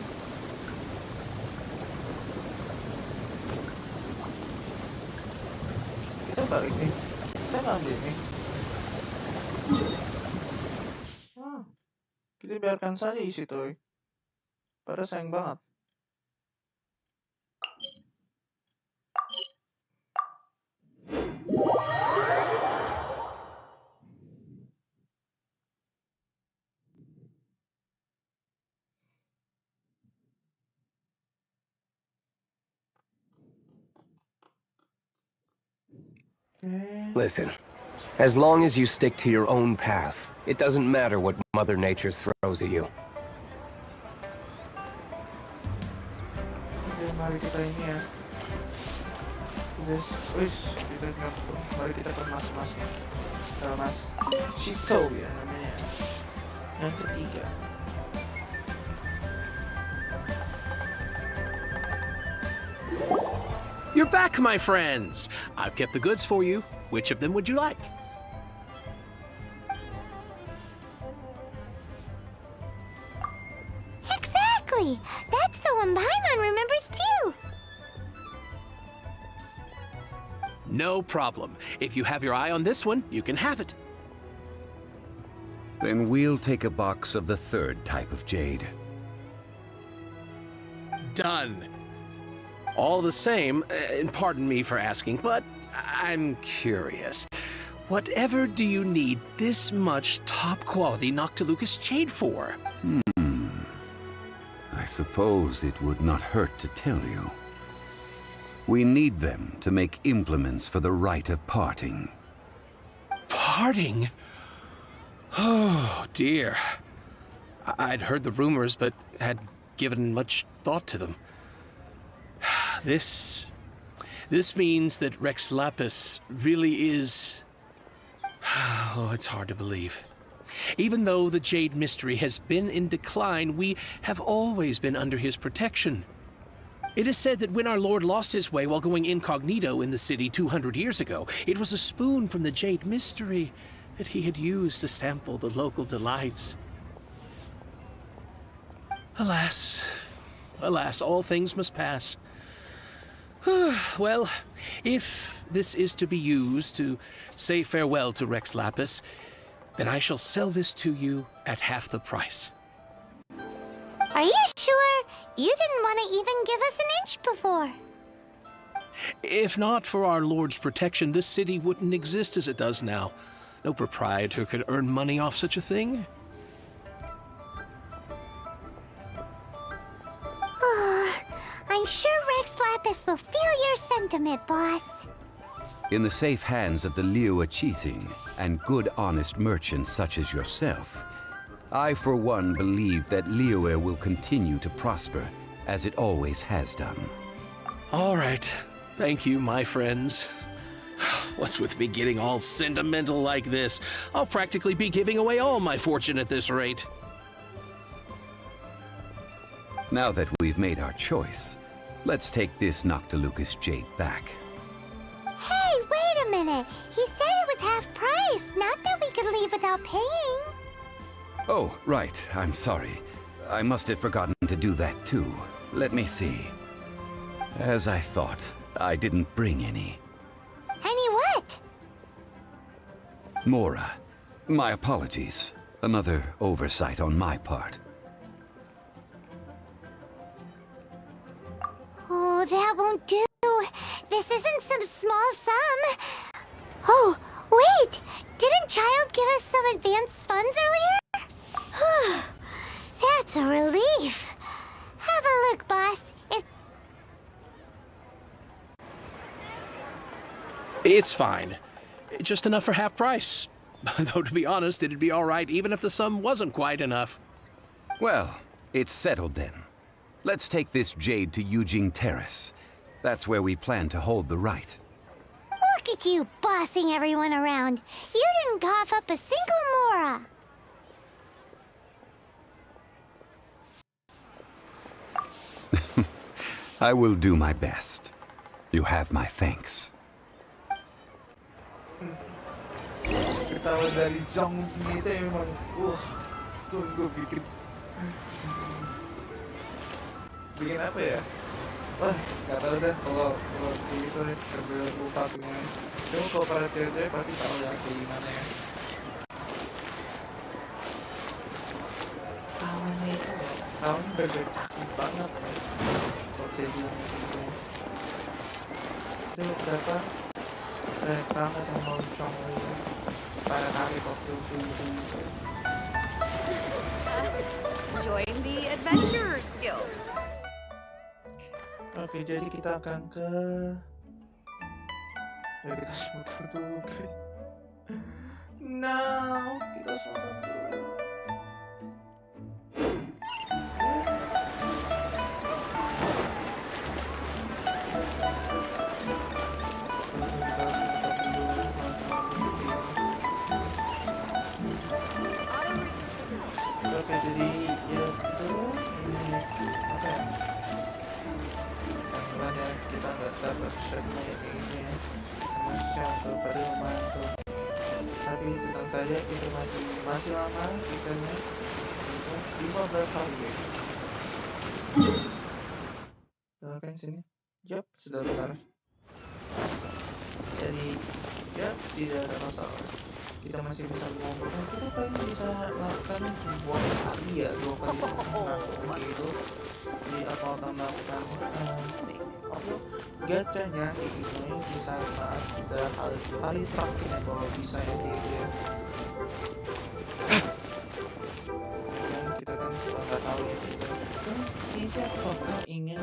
Kita balik nih. Kita lanjut nih. Kita biarkan saja isi toy. Pada sayang banget. Listen, as long as you stick to your own path, it doesn't matter what Mother Nature throws at you. Oke, mari kita ini ya. Kita nyampe. Mari kita ke mas-mas. Mas Shito ya namanya. Yang ketiga. You're back, my friends. I've kept the goods for you. Which of them would you like? Exactly! That's the one Paimon remembers too! No problem. If you have your eye on this one, you can have it. Then we'll take a box of the third type of jade. done. All the same, and pardon me for asking, but I'm curious. Whatever do you need this much top-quality Noctilucous jade for? I suppose it would not hurt to tell you. We need them to make implements for the rite of parting. Parting? Oh, dear. I'd heard the rumors, but had given much thought to them. This means that Rex Lapis really is... Oh, it's hard to believe. Even though the Jade Mystery has been in decline, we have always been under his protection. It is said that when our Lord lost his way while going incognito in the city 200 years ago, it was a spoon from the Jade Mystery that he had used to sample the local delights. Alas, alas, all things must pass. Well, if this is to be used to say farewell to Rex Lapis, then I shall sell this to you at half the price. Are you sure? You didn't want to even give us an inch before. If not for our Lord's protection, this city wouldn't exist as it does now. No proprietor could earn money off such a thing. I'm sure Rex Lapis will feel your sentiment, boss. In the safe hands of the Liyue Cheating and good honest merchants such as yourself, I for one believe that Liyue will continue to prosper as it always has done. All right. Thank you, my friends. What's with me getting all sentimental like this? I'll practically be giving away all my fortune at this rate. Now that we've made our choice, let's take this Noctilucous jade back. Hey, wait a minute. He said it was half price, not that we could leave without paying. Oh, right. I'm sorry. I must have forgotten to do that too. Let me see. As I thought, I didn't bring any. Any what? Mora, my apologies. Another oversight on my part. Oh, that won't do. This isn't some small sum. Oh, wait! Didn't Child give us some advanced funds earlier? That's a relief. Have a look, boss. It's fine. Just enough for half price. Though, to be honest, it'd be all right even if the sum wasn't quite enough. Well, it's settled then. Let's take this jade to Yujing Terrace. That's where we plan to hold the rite. Look at you bossing everyone around. You didn't cough up a single Mora. I will do my best. You have my thanks. Ketawa dari Zhong Yi itu emang, sungguh bikin apa ya? Wah, nggak tahu deh kalau itu sambil lupa punya. Cuma kalau para cewek pasti tahu ya kayak gimana ya. Tahunnya bener-bener cakep banget. Kalau saya bilang gitu. Itu berapa? Keren banget yang mau Chongli. Para kali waktu itu. Join the Adventurers Guild. Oke, jadi kita akan ke... Ya, kita semutar dulu kan. Now, kita semutar dulu. Oke, jadi ya itu ini apa ya? Ya kita nggak dapat shotnya kayak gini ya, sama shot pada lumayan tuh, tapi tenang saja itu masih lama kitanya, itu 15 hari ya. Kan sini, yap sudah besar, jadi ya tidak ada masalah. kita masih bisa ngobrol, kita paling bisa lakukan dua kali ya, dua kali melakukan gitu. Jadi aku akan melakukan apa gacanya kayak gitu ya di saat kita kali terakhir ya kalau bisa ya kayak gitu ya. Dan kita kan juga nggak tahu ya gitu. Dan kayaknya papa ingin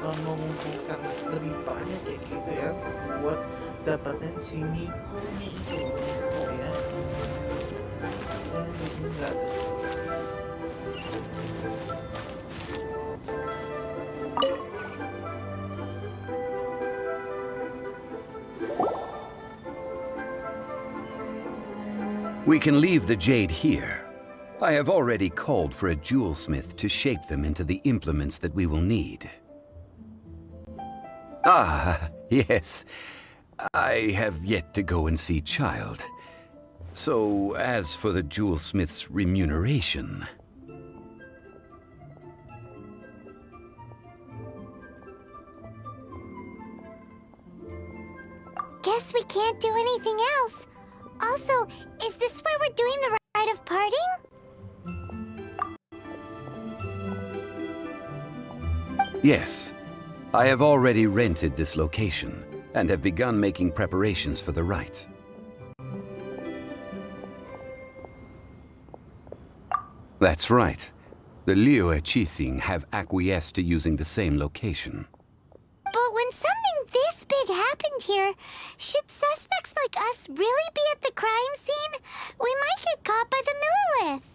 mengumpulkan lebih banyak kayak gitu ya buat dapatin si Miko-nya itu, Miko ya. Dan di sini nggak ada. We can leave the jade here. I have already called for a jewelsmith to shape them into the implements that we will need. Ah, yes. I have yet to go and see Child. So, as for the jewelsmith's remuneration... Guess we can't do anything else. Also, is this where we're doing the rite of parting? Yes. I have already rented this location, and have begun making preparations for the rite. That's right. The Liyue Qixing have acquiesced to using the same location. But when something this big happened here, should suspects like us really be at the crime scene? We might get caught by the Millilith.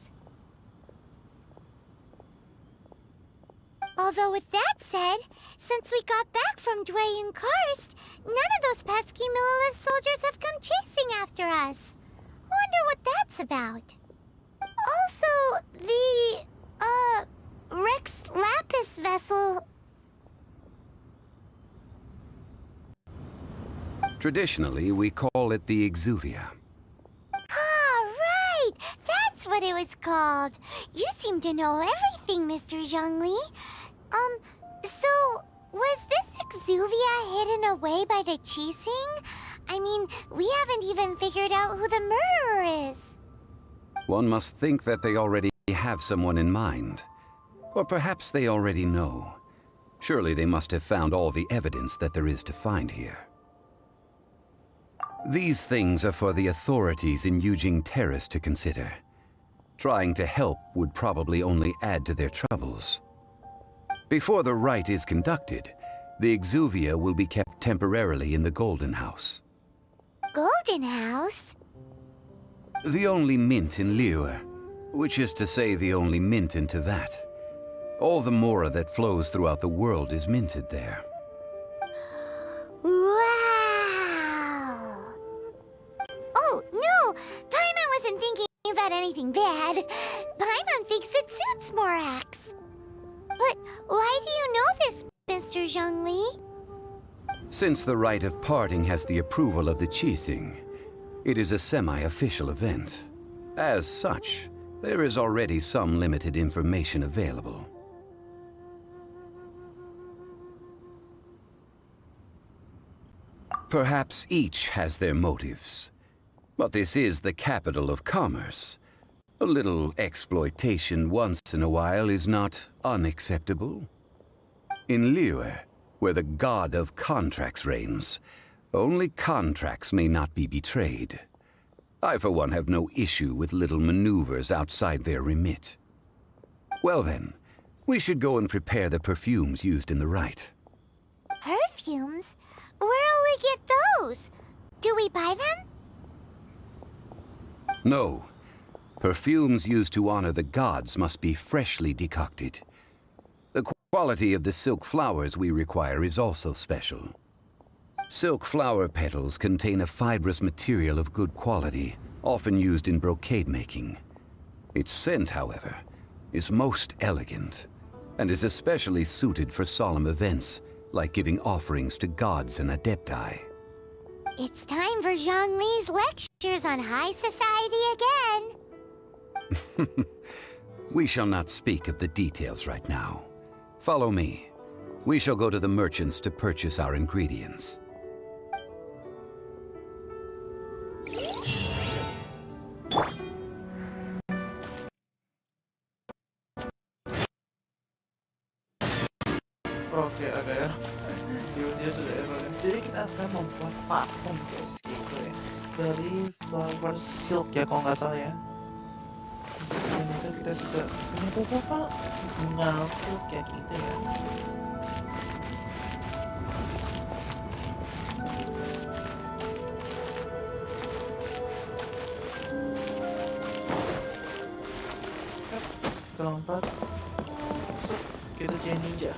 Although with that said, since we got back from Dwayne Karst, none of those pesky Millilith soldiers have come chasing after us. Wonder what that's about. Also, the, Rex Lapis vessel... Traditionally, we call it the Exuvia. Ah, right! That's what it was called. You seem to know everything, Mr. Zhongli. So, was this Exuvia hidden away by the Qixing? I mean, we haven't even figured out who the murderer is. One must think that they already have someone in mind. Or perhaps they already know. Surely they must have found all the evidence that there is to find here. These things are for the authorities in Yujing Terrace to consider. Trying to help would probably only add to their troubles. Before the rite is conducted, the Exuvia will be kept temporarily in the Golden House. Golden House? The only mint in Liyue, which is to say the only mint in Tevat. All the mora that flows throughout the world is minted there. Wow! Oh, no! Paimon wasn't thinking about anything bad. Paimon thinks it suits Morax. But why do you know this, Mr. Zhongli? Since the rite of parting has the approval of the Qixing, it is a semi-official event. As such, there is already some limited information available. Perhaps each has their motives. But this is the capital of commerce. A little exploitation once in a while is not unacceptable. In Liyue, where the god of contracts reigns, only contracts may not be betrayed. I, for one, have no issue with little maneuvers outside their remit. Well then, we should go and prepare the perfumes used in the rite. Perfumes? Where'll we get those? Do we buy them? No. Perfumes used to honor the gods must be freshly decocted. The quality of the silk flowers we require is also special. Silk flower petals contain a fibrous material of good quality, often used in brocade making. Its scent, however, is most elegant, and is especially suited for solemn events, like giving offerings to gods and adepti. It's time for Zhongli's lectures on high society again. We shall not speak of the details right now. Follow me. We shall go to the merchants to purchase our ingredients. dia sudah evaluasi. Jadi kita akan membuat parfum guys, gitu ya. Dari flower silk ya kalau nggak salah ya. Dan itu kita juga punya beberapa bunga silk ya gitu ya. Kita lompat. Kita jadi ninja.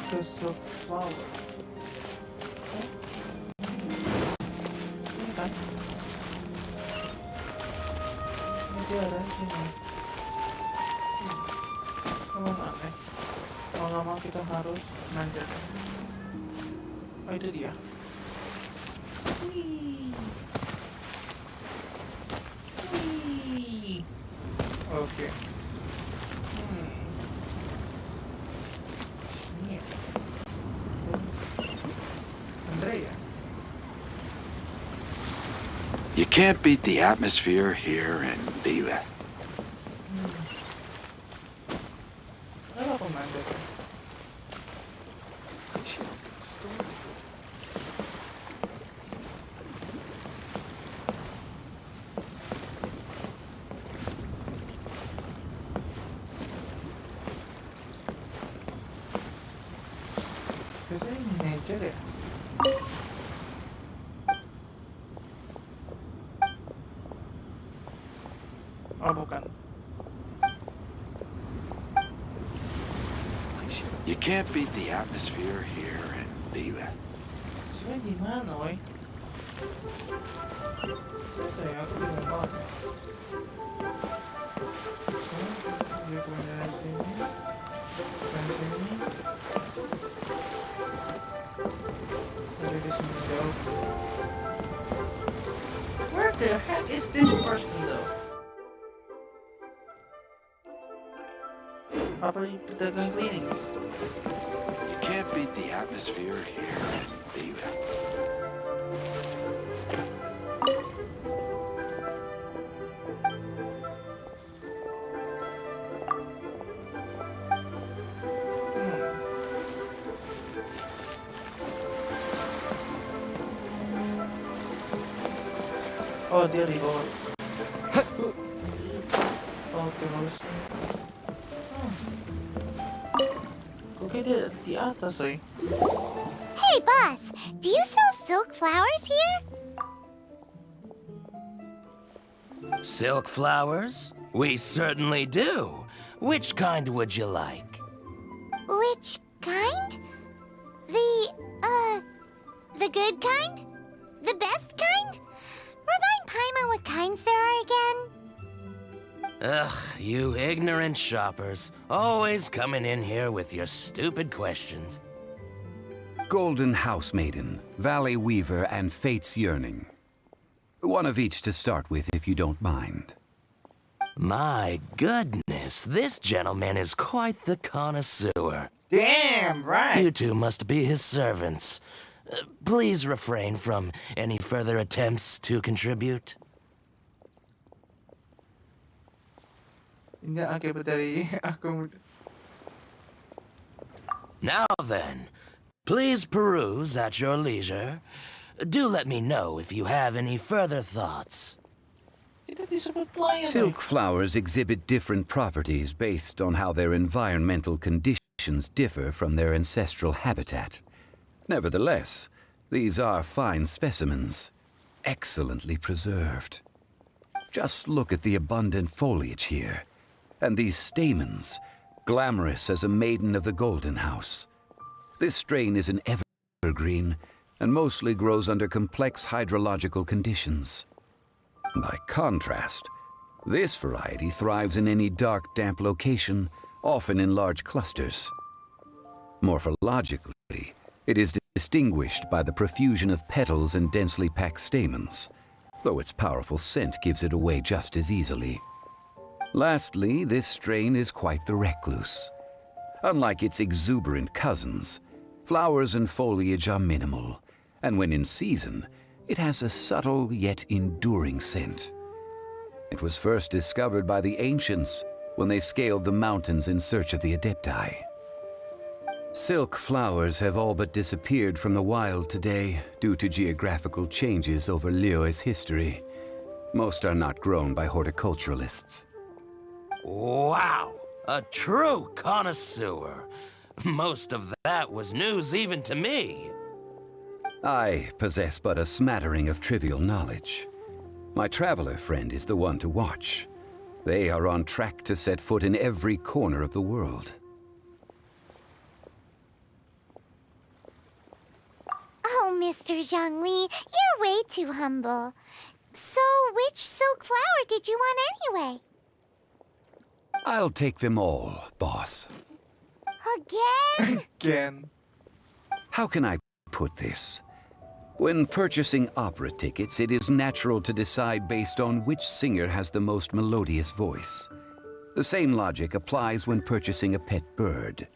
Because of flower. Ini kan? Ini dia ada ini. Mau aneh. Mau nggak mau kita harus manjat. Oh itu dia. Wih. Wih. Oke. You can't beat the atmosphere here in Liyue. Biasanya ini nature ya. Oh bukan. You can't beat the atmosphere here in Liyue. Sebenarnya di mana, woi? Itu ya, aku bingung banget. Dia punya sini, dan sini. Dari di sini jauh. Where the heck is this person though? Apa ini pedagang cleaning? You can't beat the atmosphere here in Liyue. Oh dia di bawah. Oke bagus. Oke dia di atas sih. Hey, boss, do you sell silk flowers here? Silk flowers? We certainly do. Which kind would you like? Which kind? The good kind? The best kind? Remind Paimon what kinds there are again? Ugh, you ignorant shoppers. Always coming in here with your stupid questions. Golden Housemaiden, Valley Weaver, and Fate's Yearning. One of each to start with, if you don't mind. My goodness, this gentleman is quite the connoisseur. Damn right! You two must be his servants. Please refrain from any further attempts to contribute. Enggak akibat dari aku. Now then, please peruse at your leisure. Do let me know if you have any further thoughts. Silk flowers exhibit different properties based on how their environmental conditions differ from their ancestral habitat. Nevertheless, these are fine specimens, excellently preserved. Just look at the abundant foliage here, and these stamens, glamorous as a maiden of the Golden House. This strain is an evergreen, and mostly grows under complex hydrological conditions. By contrast, this variety thrives in any dark, damp location, often in large clusters. Morphologically, it is distinguished by the profusion of petals and densely packed stamens, though its powerful scent gives it away just as easily. Lastly, this strain is quite the recluse. Unlike its exuberant cousins, flowers and foliage are minimal, and when in season, it has a subtle yet enduring scent. It was first discovered by the ancients when they scaled the mountains in search of the Adepti. Silk flowers have all but disappeared from the wild today due to geographical changes over Liyue's history. Most are not grown by horticulturalists. Wow! A true connoisseur. Most of that was news even to me. I possess but a smattering of trivial knowledge. My traveler friend is the one to watch. They are on track to set foot in every corner of the world. Oh, Mr. Zhongli, you're way too humble. So, which silk flower did you want anyway? I'll take them all, boss. Again? Again. How can I put this? When purchasing opera tickets, it is natural to decide based on which singer has the most melodious voice. The same logic applies when purchasing a pet bird.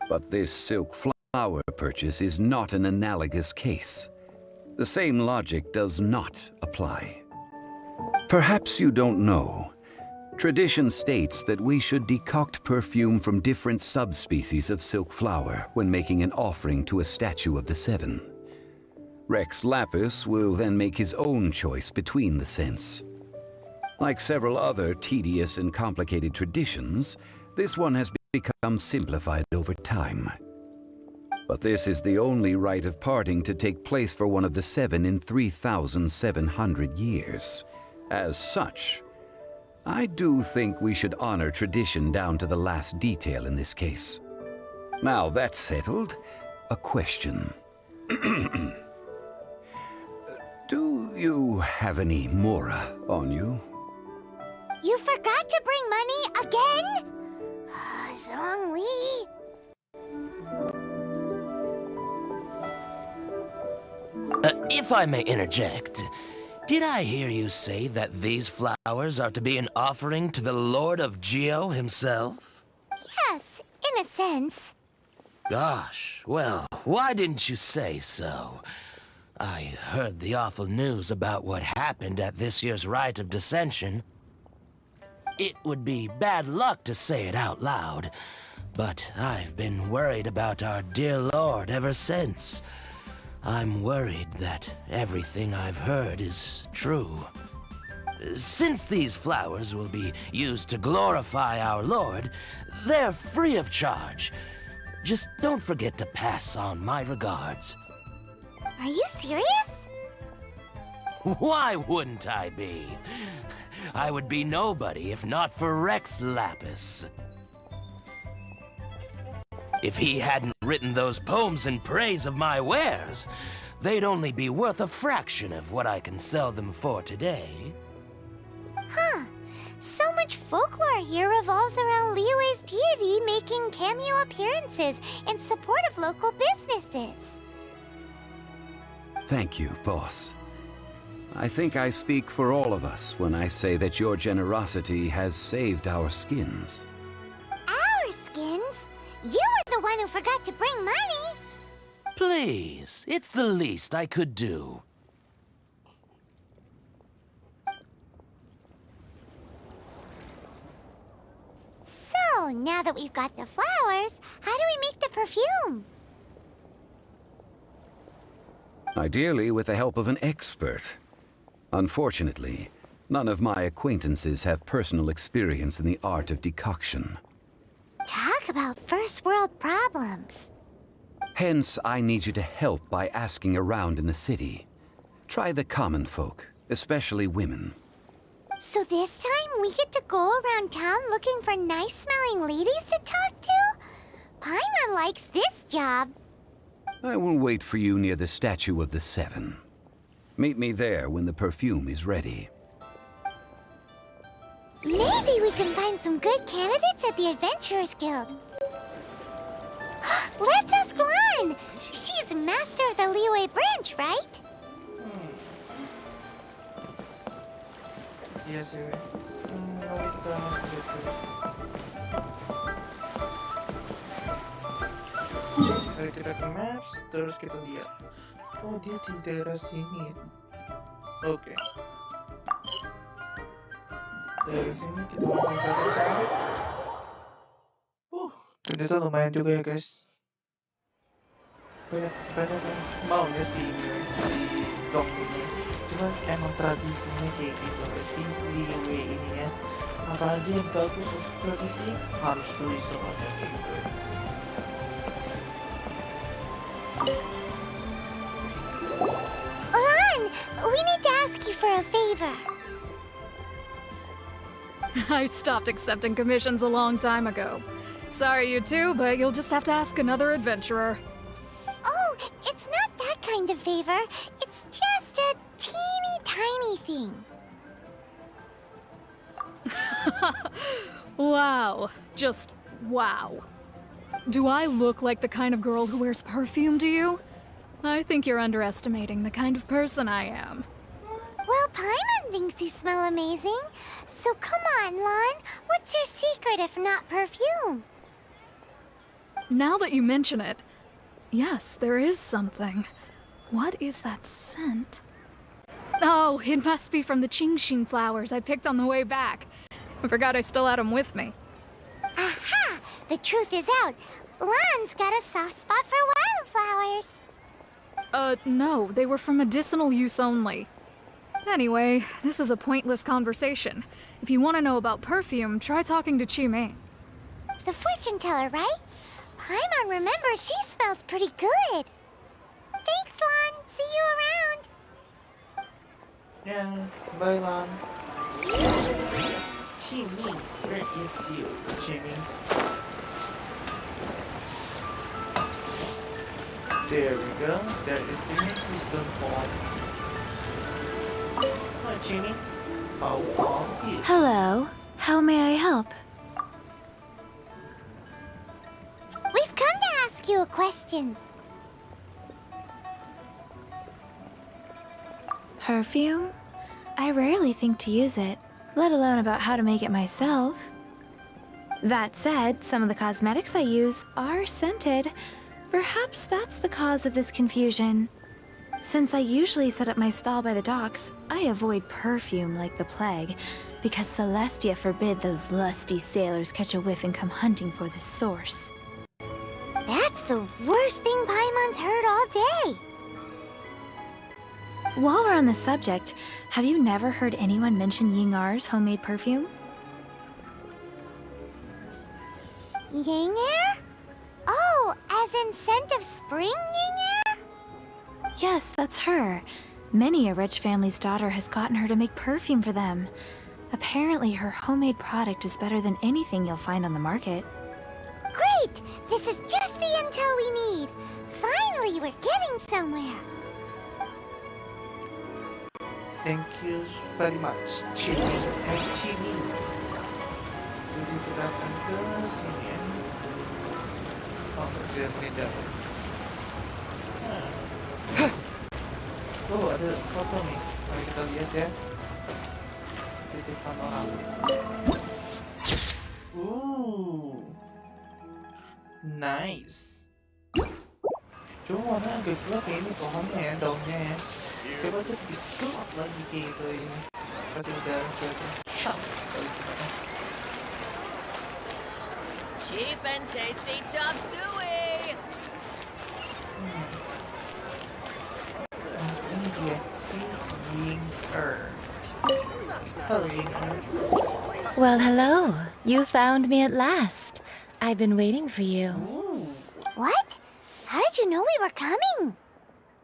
But this silk flower purchase is not an analogous case. The same logic does not apply. Perhaps you don't know. Tradition states that we should decoct perfume from different subspecies of silk flower when making an offering to a statue of the Seven. Rex Lapis will then make his own choice between the scents. Like several other tedious and complicated traditions, this one has become simplified over time. But this is the only rite of parting to take place for one of the Seven in 3,700 years. As such, I do think we should honor tradition down to the last detail in this case. Now that's settled, a question. Do you have any mora on you? You forgot to bring money again? Zhongli. If I may interject, did I hear you say that these flowers are to be an offering to the Lord of Geo himself? Yes, in a sense. Gosh, well, why didn't you say so? I heard the awful news about what happened at this year's Rite of Dissension. It would be bad luck to say it out loud, but I've been worried about our dear Lord ever since. I'm worried that everything I've heard is true. Since these flowers will be used to glorify our Lord, they're free of charge. Just don't forget to pass on my regards. Are you serious? Why wouldn't I be? I would be nobody if not for Rex Lapis. If he hadn't written those poems in praise of my wares, they'd only be worth a fraction of what I can sell them for today. Huh. So much folklore here revolves around Liyue's deity making cameo appearances in support of local businesses. Thank you, boss. I think I speak for all of us when I say that your generosity has saved our skins. Our skins? You were the one who forgot to bring money. Please, it's the least I could do. So, now that we've got the flowers, how do we make the perfume? Ideally with the help of an expert. Unfortunately, none of my acquaintances have personal experience in the art of decoction. Talk about first world problems. Hence, I need you to help by asking around in the city. Try the common folk, especially women. So this time we get to go around town looking for nice-smelling ladies to talk to? Paimon likes this job. I will wait for you near the statue of the Seven. Meet me there when the perfume is ready. Maybe we can find some good candidates at the Adventurers Guild. Let's ask Lan! She's master of the Liyue branch, right? Iya sih. Mari kita lihat dulu. Mari kita ke maps, terus kita lihat. Oh, dia di daerah sini. Oke. Dari sini kita langsung ke atas. Ternyata lumayan juga ya guys. Banyak yang maunya si Zong ini. Cuman emang tradisinya kayak gitu. Di Liyue ini ya. Apalagi yang bagus untuk tradisi harus beli semuanya gitu. Lan, we need to ask you for a favor. I stopped accepting commissions a long time ago. Sorry, you two, but you'll just have to ask another adventurer. Oh, it's not that kind of favor. It's just a teeny tiny thing. Wow. Just wow. Do I look like the kind of girl who wears perfume to you? I think you're underestimating the kind of person I am. Well, Paimon thinks you smell amazing. So come on, Lan. What's your secret if not perfume? Now that you mention it, yes, there is something. What is that scent? Oh, it must be from the Qingxin flowers I picked on the way back. I forgot I still had them with me. Aha! The truth is out. Lan's got a soft spot for wildflowers. No, they were for medicinal use only. Anyway, this is a pointless conversation. If you want to know about perfume, try talking to Qimei. The fortune teller, right? Paimon remembers she smells pretty good. Thanks, Lan. See you around. Yeah, bye Lan. Qimei, where is you, Qimei? There we go. There is the wisdom form. Hi, Qimei. How are you? Hello. How may I help? We've come to ask you a question. Perfume? I rarely think to use it, let alone about how to make it myself. That said, some of the cosmetics I use are scented. Perhaps that's the cause of this confusion. Since I usually set up my stall by the docks, I avoid perfume like the plague, because Celestia forbid those lusty sailors catch a whiff and come hunting for the source. That's the worst thing Paimon's heard all day. While we're on the subject, have you never heard anyone mention Yingar's homemade perfume? Yingar? Oh, as in scent of spring, Yingar? Yes, that's her. Many a rich family's daughter has gotten her to make perfume for them. Apparently, her homemade product is better than anything you'll find on the market. Great! This is just the intel we need. Finally, we're getting somewhere. Thank you very much, Qimei. Hey, Qimei. Jadi kita akan ke sini ya. Oh, dia meninggal. Oh, ada foto nih. Mari kita lihat ya. Titipan orang. Nice. Cuma warna agak gelap ya ini pohonnya ya, daunnya ya. Coba tuh digelap lagi kayak gitu ini. Pasti udah kelihatan cantik sekali gimana. Cheap and tasty chop suey. Ini dia si Yingar. Hello, Yingar. Well, hello. You found me at last. I've been waiting for you. What? How did you know we were coming?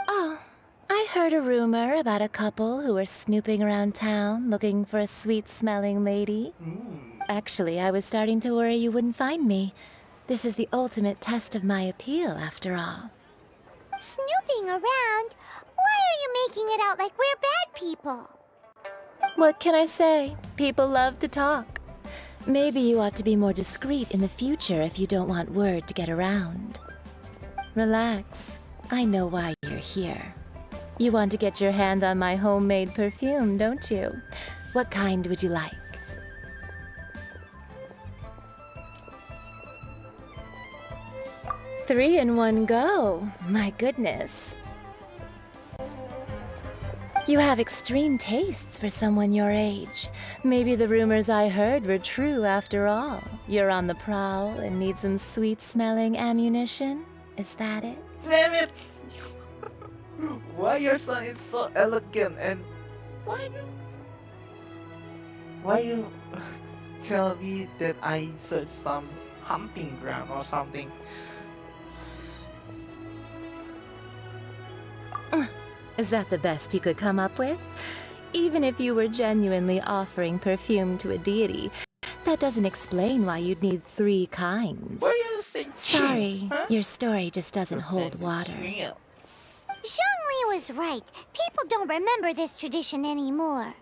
Oh, I heard a rumor about a couple who were snooping around town looking for a sweet-smelling lady. Actually, I was starting to worry you wouldn't find me. This is the ultimate test of my appeal, after all. Snooping around? Why are you making it out like we're bad people? What can I say? People love to talk. Maybe you ought to be more discreet in the future if you don't want word to get around. Relax. I know why you're here. You want to get your hand on my homemade perfume, don't you? What kind would you like? Three in one go. My goodness. You have extreme tastes for someone your age. Maybe the rumors I heard were true after all. You're on the prowl and need some sweet-smelling ammunition? Is that it? Damn it! Why your son is so elegant and why you tell me that I searched some hunting ground or something? Is that the best you could come up with? Even if you were genuinely offering perfume to a deity, that doesn't explain why you'd need 3 kinds. Why you say Sorry, huh? your story just doesn't hold water. Zhongli was right. People don't remember this tradition anymore.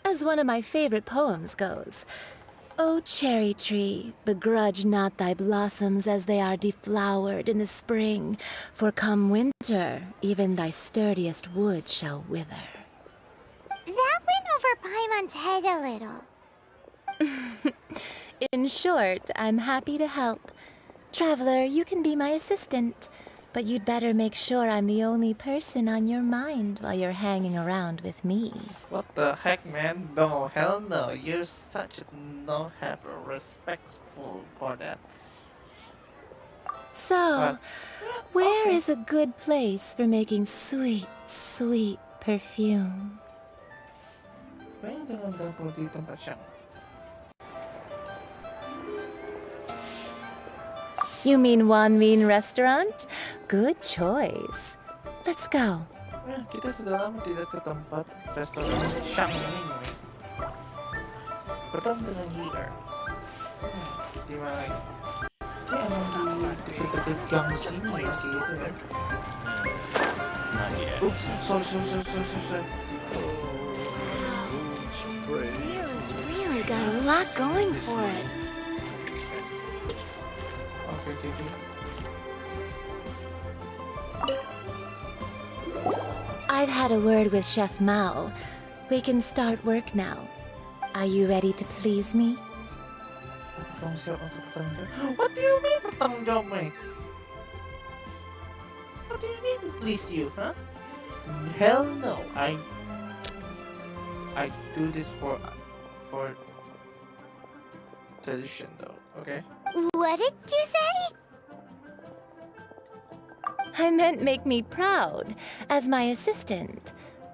As one of my favorite poems goes, O cherry tree, begrudge not thy blossoms as they are deflowered in the spring, for come winter, even thy sturdiest wood shall wither. That went over Paimon's head a little. In short, I'm happy to help. Traveler, you can be my assistant, but you'd better make sure I'm the only person on your mind while you're hanging around with me. What the heck, man? No, hell no. You're such a no have respectful for that. So, where is a good place for making sweet, sweet perfume? Kayaknya dengan dapur di tempat siang. You mean Wanmin Restaurant? Good choice. Let's go. Kita sudah lama tidak ke tempat restoran Shang ini. Bertemu dengan Liyue. Di mana lagi? Dia emang di dekat-dekat gang sini ya, gitu ya. Oops, sorry. Liyue's really got a lot going for it. Okay. I've had a word with Chef Mao. We can start work now. Are you ready to please me? What do you mean bertanggung jawab, mate? What do you mean to please you, huh? Hell no. I do this for tradition though, okay? What did you say? I meant make me proud, as my assistant,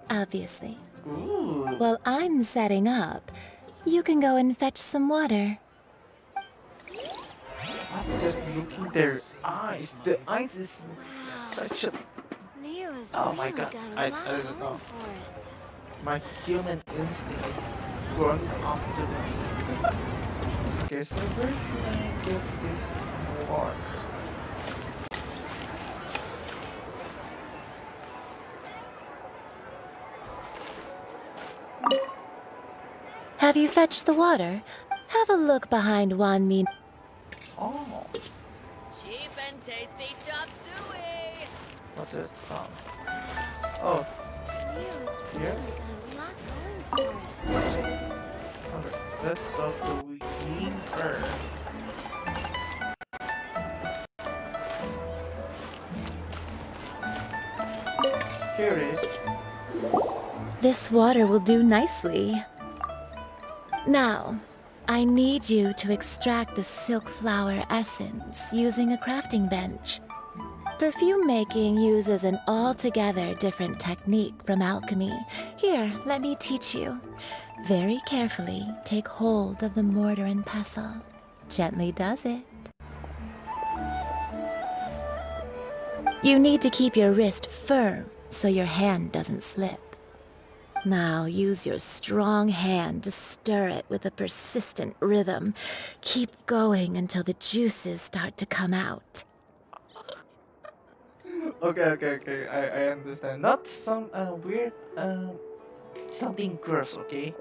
obviously. Ooh. While I'm setting up, you can go and fetch some water. What's that look in their eyes? The eyes is such a... Liyue's Oh my really god, got a I lot don't know. going for it. My human instinct is growing up to me. Okay, so where should I get this water? Have you fetched the water? Have a look behind Wanmin. Oh, Cheap and tasty chop suey. what's that sound? Oh, Liyue's yeah? really got a lot going for it. Okay, let's start the Yin first. Here it is. This water will do nicely. Now, I need you to extract the silk flower essence using a crafting bench. Perfume making uses an altogether different technique from alchemy. Here, let me teach you. Very carefully, take hold of the mortar and pestle. Gently does it. You need to keep your wrist firm so your hand doesn't slip. Now use your strong hand to stir it with a persistent rhythm. Keep going until the juices start to come out. Okay. I understand. Not some weird something gross, okay?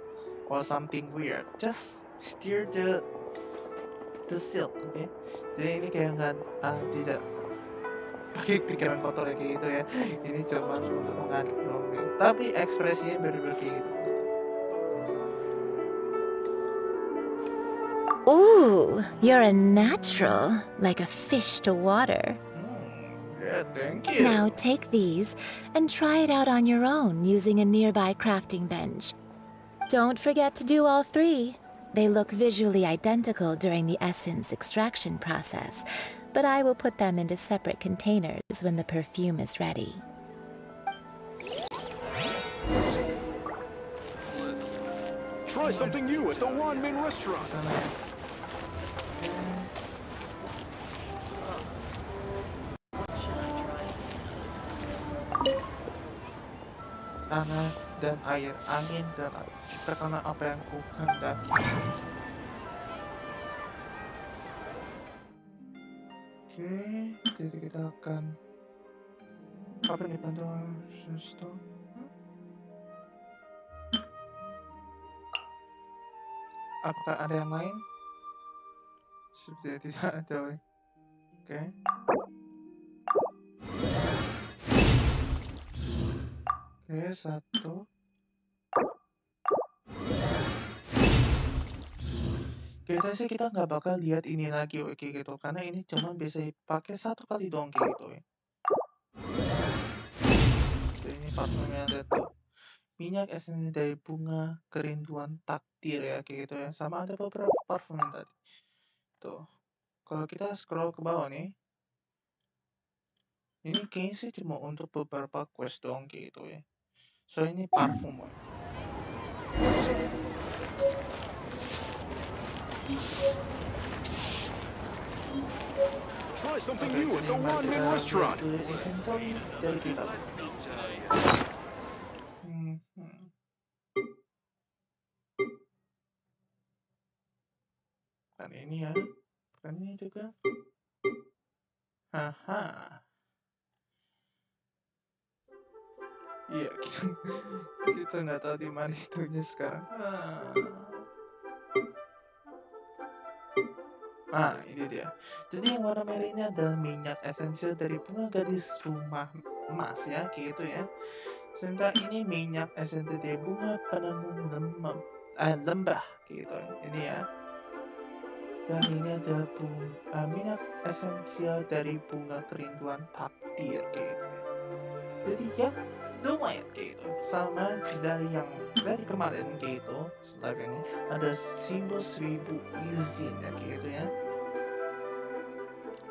Or something weird. Just stir the silk, okay? Jadi ini kayak nggak tidak pakai pikiran kotor kayak gitu ya. Ini cuma untuk mengaduk doang nih. Tapi ekspresinya bener-bener kayak gitu. Ooh, you're a natural, like a fish to water. Yeah, thank you. Now take these and try it out on your own using a nearby crafting bench. Don't forget to do all three. They look visually identical during the essence extraction process, but I will put them into separate containers when the perfume is ready. Try something new at the Wanmin restaurant. Tanah dan air, angin dan api. Ciptakanlah apa yang ku kehendaki. Oke, jadi kita akan apa nih bantuan stop? Apakah ada yang lain? Sepertinya tidak ada. Oke. Oke, satu. Kayaknya sih kita nggak bakal lihat ini lagi kayak gitu, karena ini cuma bisa dipakai satu kali doang kayak gitu ya. Jadi ini parfumnya ada tuh. Minyak esensi dari bunga kerinduan takdir ya kayak gitu ya. Sama ada beberapa parfum yang tadi. Tuh. Kalau kita scroll ke bawah nih. Ini kayaknya sih cuma untuk beberapa quest doang kayak gitu ya. So ini parfum ya. Try something new at the Wanmin restaurant. Dari kita. Bukan ini ya. Bukan ini juga. Haha. Iya, kita nggak tahu di mana itunya sekarang. Ah, ini dia. Jadi yang warna merah ini adalah minyak esensial dari bunga gadis rumah emas ya, kayak gitu ya. Sementara ini minyak esensial dari bunga penenun lembah, kayak gitu. Ini ya. Dan ini adalah minyak esensial dari bunga kerinduan takdir, kayak gitu. Jadi ya lumayan kayak gitu. Sama dari kemarin kayak gitu. Live ini ada simbol 1000 izin ya kayak gitu ya.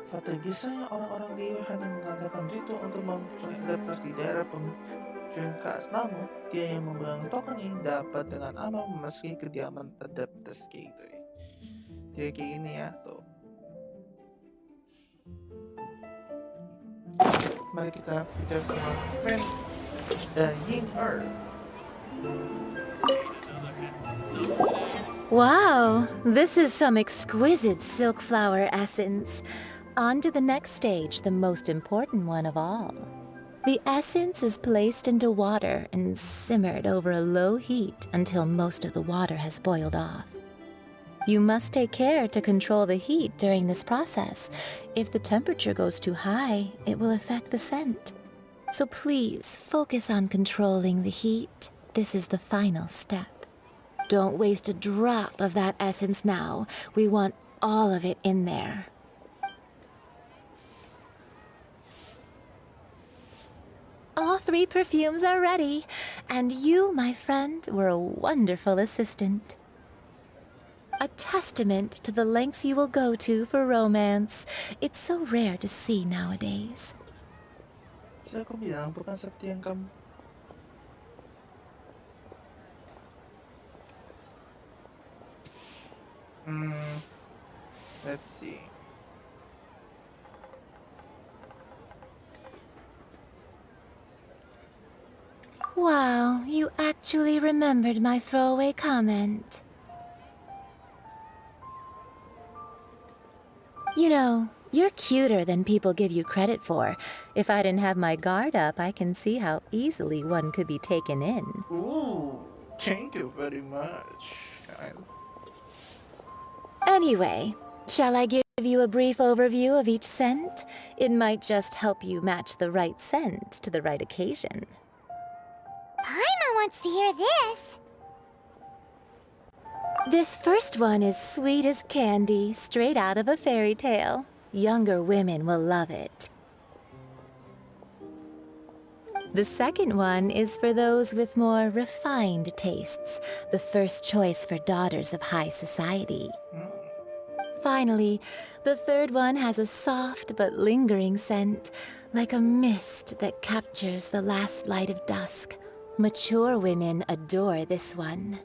Fakta biasanya orang-orang Liyue hanya mengadakan ritual untuk memperingati di daerah pengunjung khas. Namun dia yang memegang token ini dapat dengan aman memasuki kediaman adeptus kayak gitu ya. Jadi kayak gini ya tuh. Mari kita bicara sama friend Ying Wow, this is some exquisite silk flower essence. On to the next stage, the most important one of all. The essence is placed into water and simmered over a low heat until most of the water has boiled off. You must take care to control the heat during this process. If the temperature goes too high, it will affect the scent. So please focus on controlling the heat. This is the final step. Don't waste a drop of that essence now. We want all of it in there. All 3 perfumes are ready, and you, my friend, were a wonderful assistant. A testament to the lengths you will go to for romance. It's so rare to see nowadays. Saya aku bilang bukan seperti yang kamu. Let's see. Wow, you actually remembered my throwaway comment. You know, you're cuter than people give you credit for. If I didn't have my guard up, I can see how easily one could be taken in. Ooh, thank you very much. Anyway, shall I give you a brief overview of each scent? It might just help you match the right scent to the right occasion. Paimon wants to hear this. This first one is sweet as candy, straight out of a fairy tale. Younger women will love it. The second one is for those with more refined tastes, the first choice for daughters of high society. Finally, the third one has a soft but lingering scent, like a mist that captures the last light of dusk. Mature women adore this one.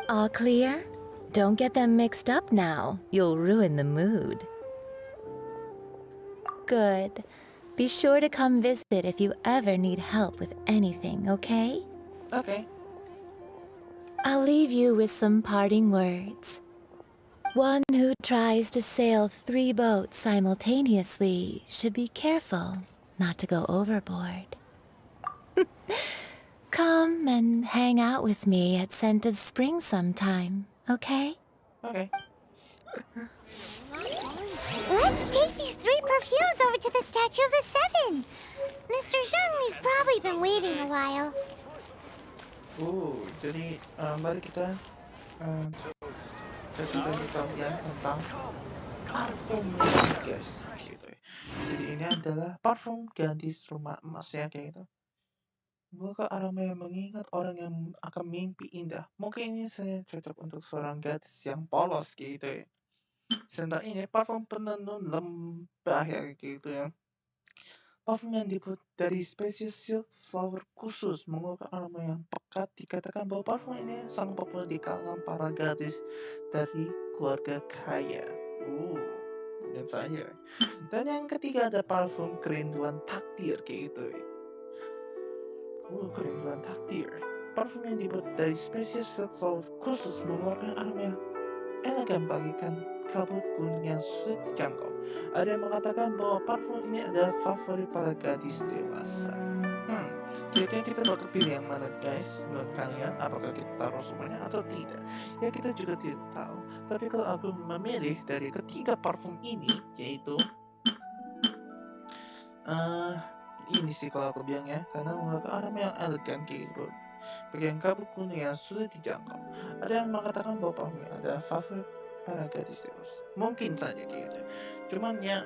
All clear? Don't get them mixed up now. You'll ruin the mood. Good. Be sure to come visit if you ever need help with anything, okay? Okay. I'll leave you with some parting words. One who tries to sail 3 boats simultaneously should be careful not to go overboard. Come and hang out with me at Scent of Spring sometime, okay? Okay. Let's take these 3 perfumes over to the Statue of the Seven. Mr. Zhongli's probably been waiting a while. Jadi mari kita kasih tahu kalian tentang parfum guys, gitu ya. Jadi ini adalah parfum gadis rumah emas ya, kayak gitu. Buka aroma yang mengingat orang yang akan mimpi indah. Mungkin ini saya cocok untuk seorang gadis yang polos gitu ya. Sedangkan ini parfum penenun lembah ya, gitu ya. Parfum yang dibuat dari spesies silk flower khusus mengeluarkan aroma yang pekat. Dikatakan bahwa parfum ini sangat populer di kalangan para gadis dari keluarga kaya. Mungkin saja. Dan yang ketiga ada parfum kerinduan takdir kayak gitu. Kerinduan takdir. Parfum yang dibuat dari spesies silk flower khusus mengeluarkan aroma yang elegan bagikan kabut gunung yang sulit dijangkau. Ada yang mengatakan bahwa parfum ini adalah favorit para gadis dewasa. Kira-kira kita bakal pilih yang mana guys? Menurut kalian, apakah kita taruh semuanya atau tidak? Ya kita juga tidak tahu. Tapi kalau aku memilih dari ketiga parfum ini, yaitu ini sih kalau aku bilang ya, karena mengeluarkan aroma yang elegan kayak gitu. Bagian kabut gunung yang sulit dijangkau. Ada yang mengatakan bahwa parfum ini adalah favorit para gadis dewasa. Mungkin saja gitu. Cuman ya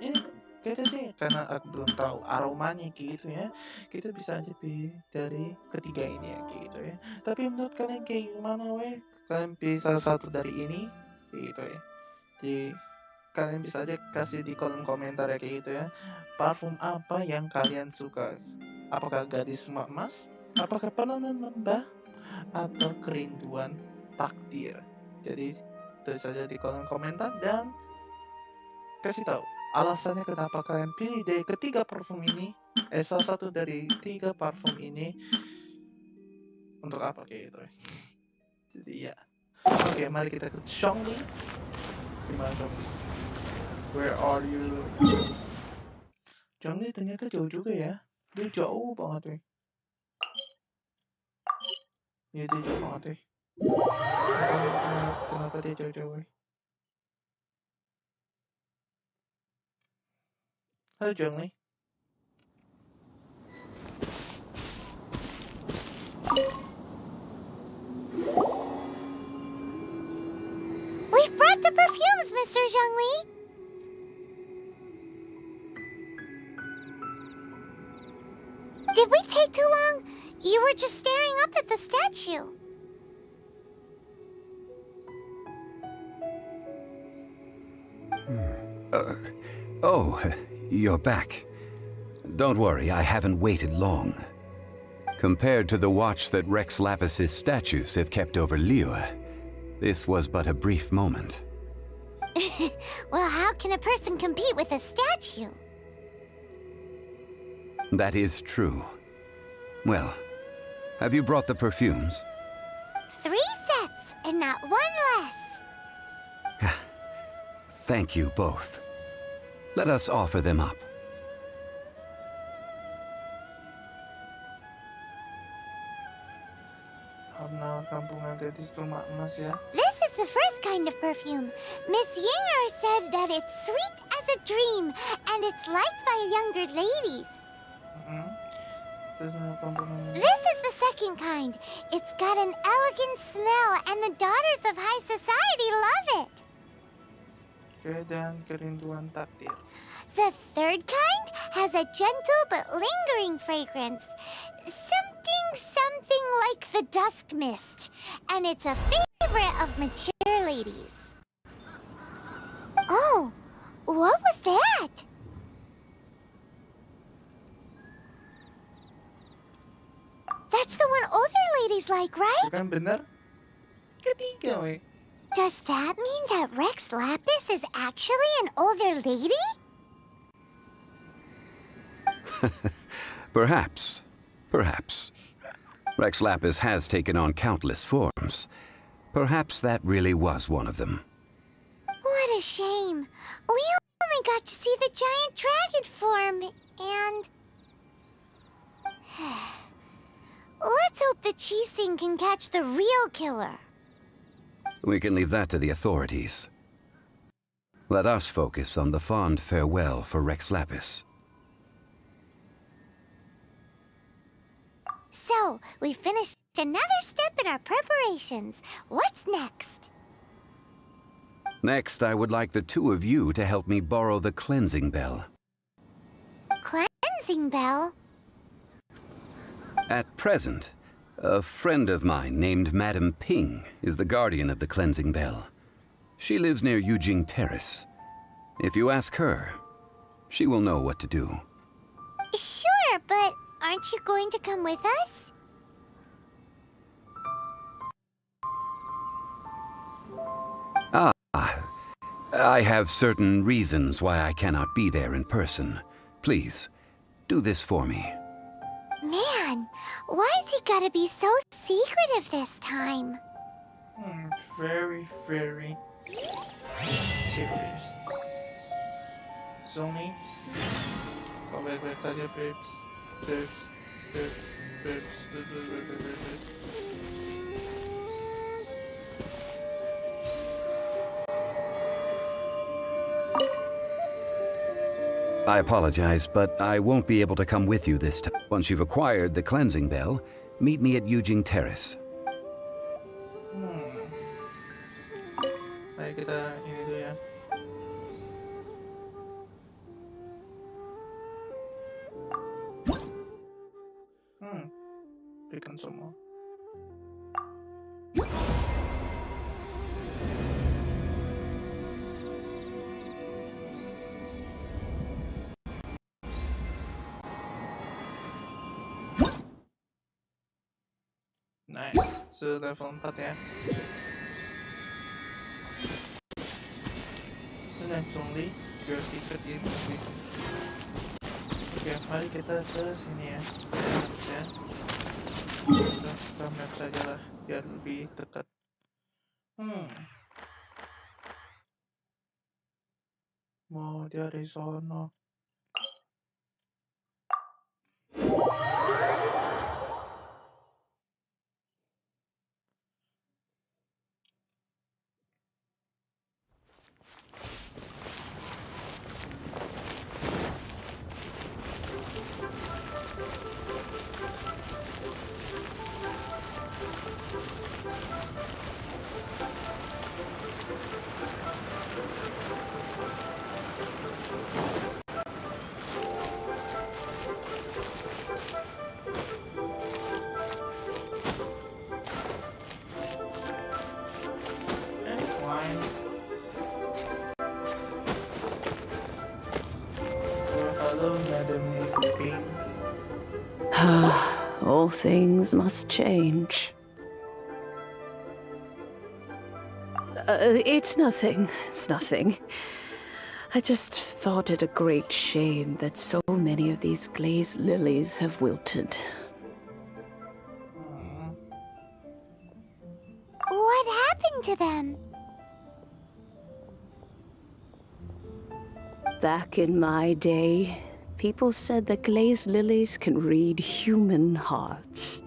ini kita sih karena aku belum tahu aromanya gitu ya. Kita bisa aja pilih dari ketiga ini ya gitu ya. Tapi menurut kalian kayak gimana weh? Kalian pilih salah satu dari ini gitu ya. Jadi kalian bisa aja kasih di kolom komentar ya kayak gitu ya. Parfum apa yang kalian suka? Apakah gadis rumah emas? Apakah penenun lembah? Atau kerinduan takdir? Jadi tulis saja di kolom komentar dan kasih tahu alasannya kenapa kalian pilih dari ketiga parfum ini, salah satu dari 3 parfum ini untuk apa kayak gitu. Jadi ya. Oke, mari kita ke Zhongli. Gimana Zhongli? Where are you? Zhongli ternyata jauh juga ya. Dia jauh banget ya. Dia jauh banget Kenapa dia jauh-jauh? Halo Zhongli. We've brought the perfumes, Mr. Zhongli. Did we take too long? You were just staring up at the statue. Oh, you're back. Don't worry, I haven't waited long. Compared to the watch that Rex Lapis's statues have kept over Liyue, this was but a brief moment. Well, how can a person compete with a statue? That is true. Well, have you brought the perfumes? 3 sets, and not 1 less. Thank you both. Let us offer them up. This is the first kind of perfume. Miss Yinger said that it's sweet as a dream, and it's liked by younger ladies. This is the second kind. It's got an elegant smell, and the daughters of high society love it. Dan kerinduan takdir. The third kind has a gentle but lingering fragrance. Something like the dusk mist. And it's a favorite of mature ladies. Oh, what was that? That's the one older ladies like, right? Bukan bener? Ketiga, weh. Does that mean that Rex Lapis is actually an older lady? Perhaps. Perhaps. Rex Lapis has taken on countless forms. Perhaps that really was one of them. What a shame. We only got to see the giant dragon form, and... Let's hope that Chising can catch the real killer. We can leave that to the authorities. Let us focus on the fond farewell for Rex Lapis. So, we finished another step in our preparations. What's next? Next, I would like the two of you to help me borrow the cleansing bell. Cleansing bell? At present, a friend of mine named Madame Ping is the guardian of the cleansing bell. She lives near Yujing Terrace. If you ask her, she will know what to do. Sure, but aren't you going to come with us? I have certain reasons why I cannot be there in person. Please, do this for me. Man, why's he gotta be so secretive this time? Very, very serious. Zombie. Kau baik-baik saja, babes. Babes. I apologize, but I won't be able to come with you this time. Once you've acquired the cleansing bell, meet me at Yujing Terrace. Baik, kita ini dulu ya. Berikan semua. Nice, sudah level 4 ya. Eventually, your secret is complete. Oke, mari kita ke sini ya. Kita map saja lah, biar lebih dekat. Mau dari sono. All things must change. It's nothing. It's nothing. I just thought it a great shame that so many of these glazed lilies have wilted. What happened to them? Back in my day, people said that glazed lilies can read human hearts.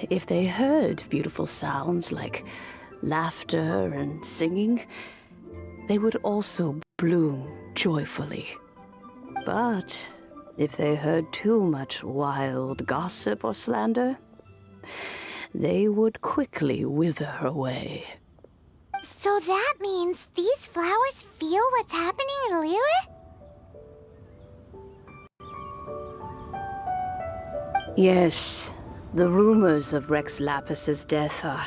If they heard beautiful sounds like laughter and singing, they would also bloom joyfully. But if they heard too much wild gossip or slander, they would quickly wither away. So that means these flowers feel what's happening in Liyue? Yes, the rumors of Rex Lapis's death are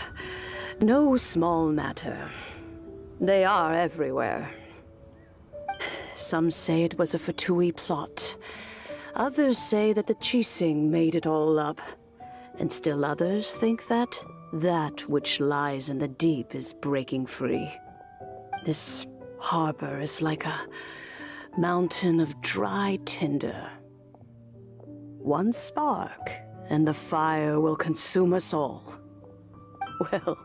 no small matter. They are everywhere. Some say it was a Fatui plot. Others say that the Chising made it all up. And still others think that that which lies in the deep is breaking free. This harbor is like a mountain of dry tinder. One spark, and the fire will consume us all. Well,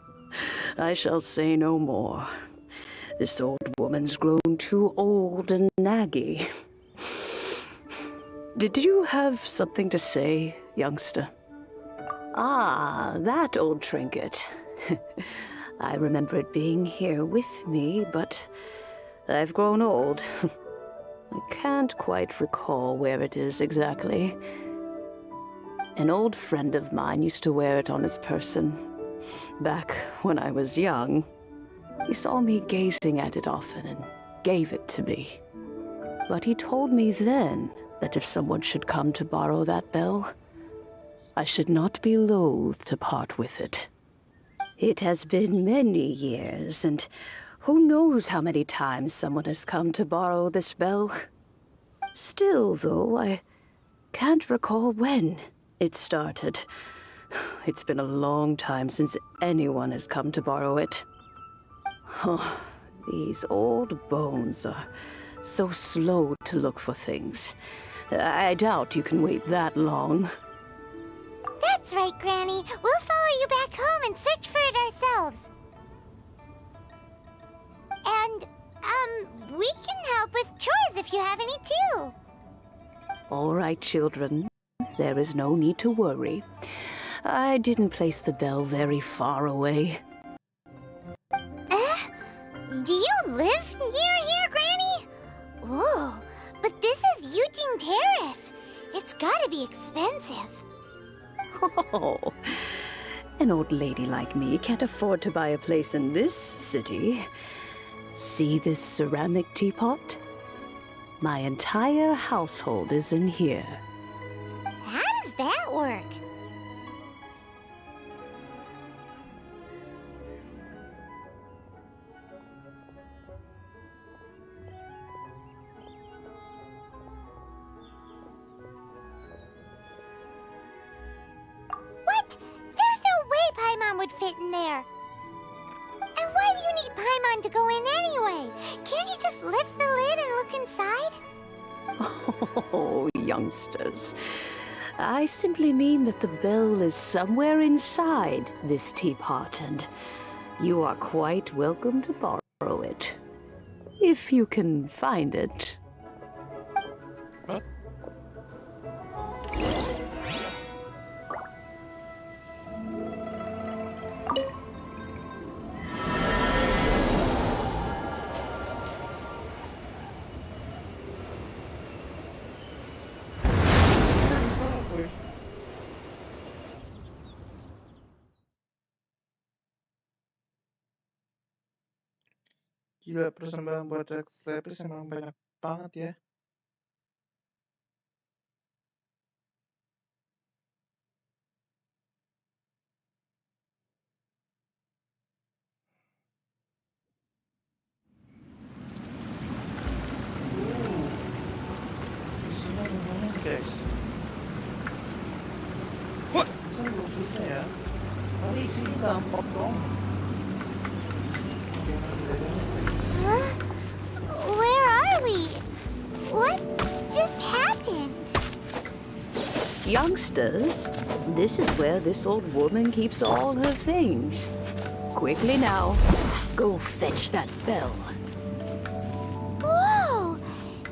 I shall say no more. This old woman's grown too old and naggy. Did you have something to say, youngster? Ah, that old trinket. I remember it being here with me, but I've grown old. I can't quite recall where it is exactly. An old friend of mine used to wear it on his person. Back when I was young, he saw me gazing at it often and gave it to me. But he told me then that if someone should come to borrow that bell, I should not be loath to part with it. It has been many years, and who knows how many times someone has come to borrow this bell. Still, though, I can't recall when it started. It's been a long time since anyone has come to borrow it. Oh, these old bones are so slow to look for things. I doubt you can wait that long. That's right, Granny. We'll follow you back home and search for it ourselves. And, we can help with chores if you have any too. All right, children. There is no need to worry. I didn't place the bell very far away. Do you live near here, Granny? Whoa, but this is Eugene Terrace. It's gotta be expensive. Oh, an old lady like me can't afford to buy a place in this city. See this ceramic teapot? My entire household is in here. How does that work? What? There's no way Paimon would fit in there. And why do you need Paimon to go in anyway? Can't you just lift the lid and look inside? Oh, youngsters. I simply mean that the bell is somewhere inside this teapot, and you are quite welcome to borrow it. If you can find it. What? Gila, persembahan buat Rex Lapis emang banyak banget ya. Isinya lumayan, guys. What? Bisa belum susah ya. Tapi isinya gampang dong. Huh? Where are we? What just happened? Youngsters, this is where this old woman keeps all her things. Quickly now, go fetch that bell. Whoa!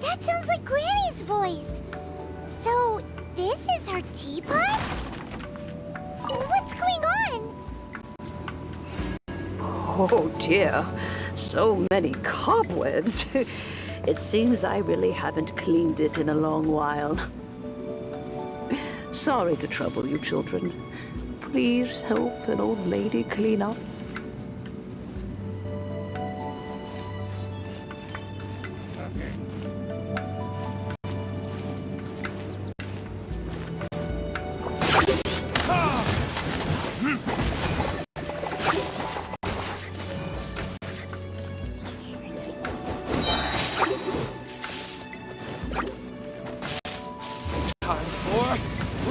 That sounds like Granny's voice. So, this is her teapot? What's going on? Oh dear, so many cobwebs. It seems I really haven't cleaned it in a long while. Sorry to trouble you, children. Please help an old lady clean up. Time for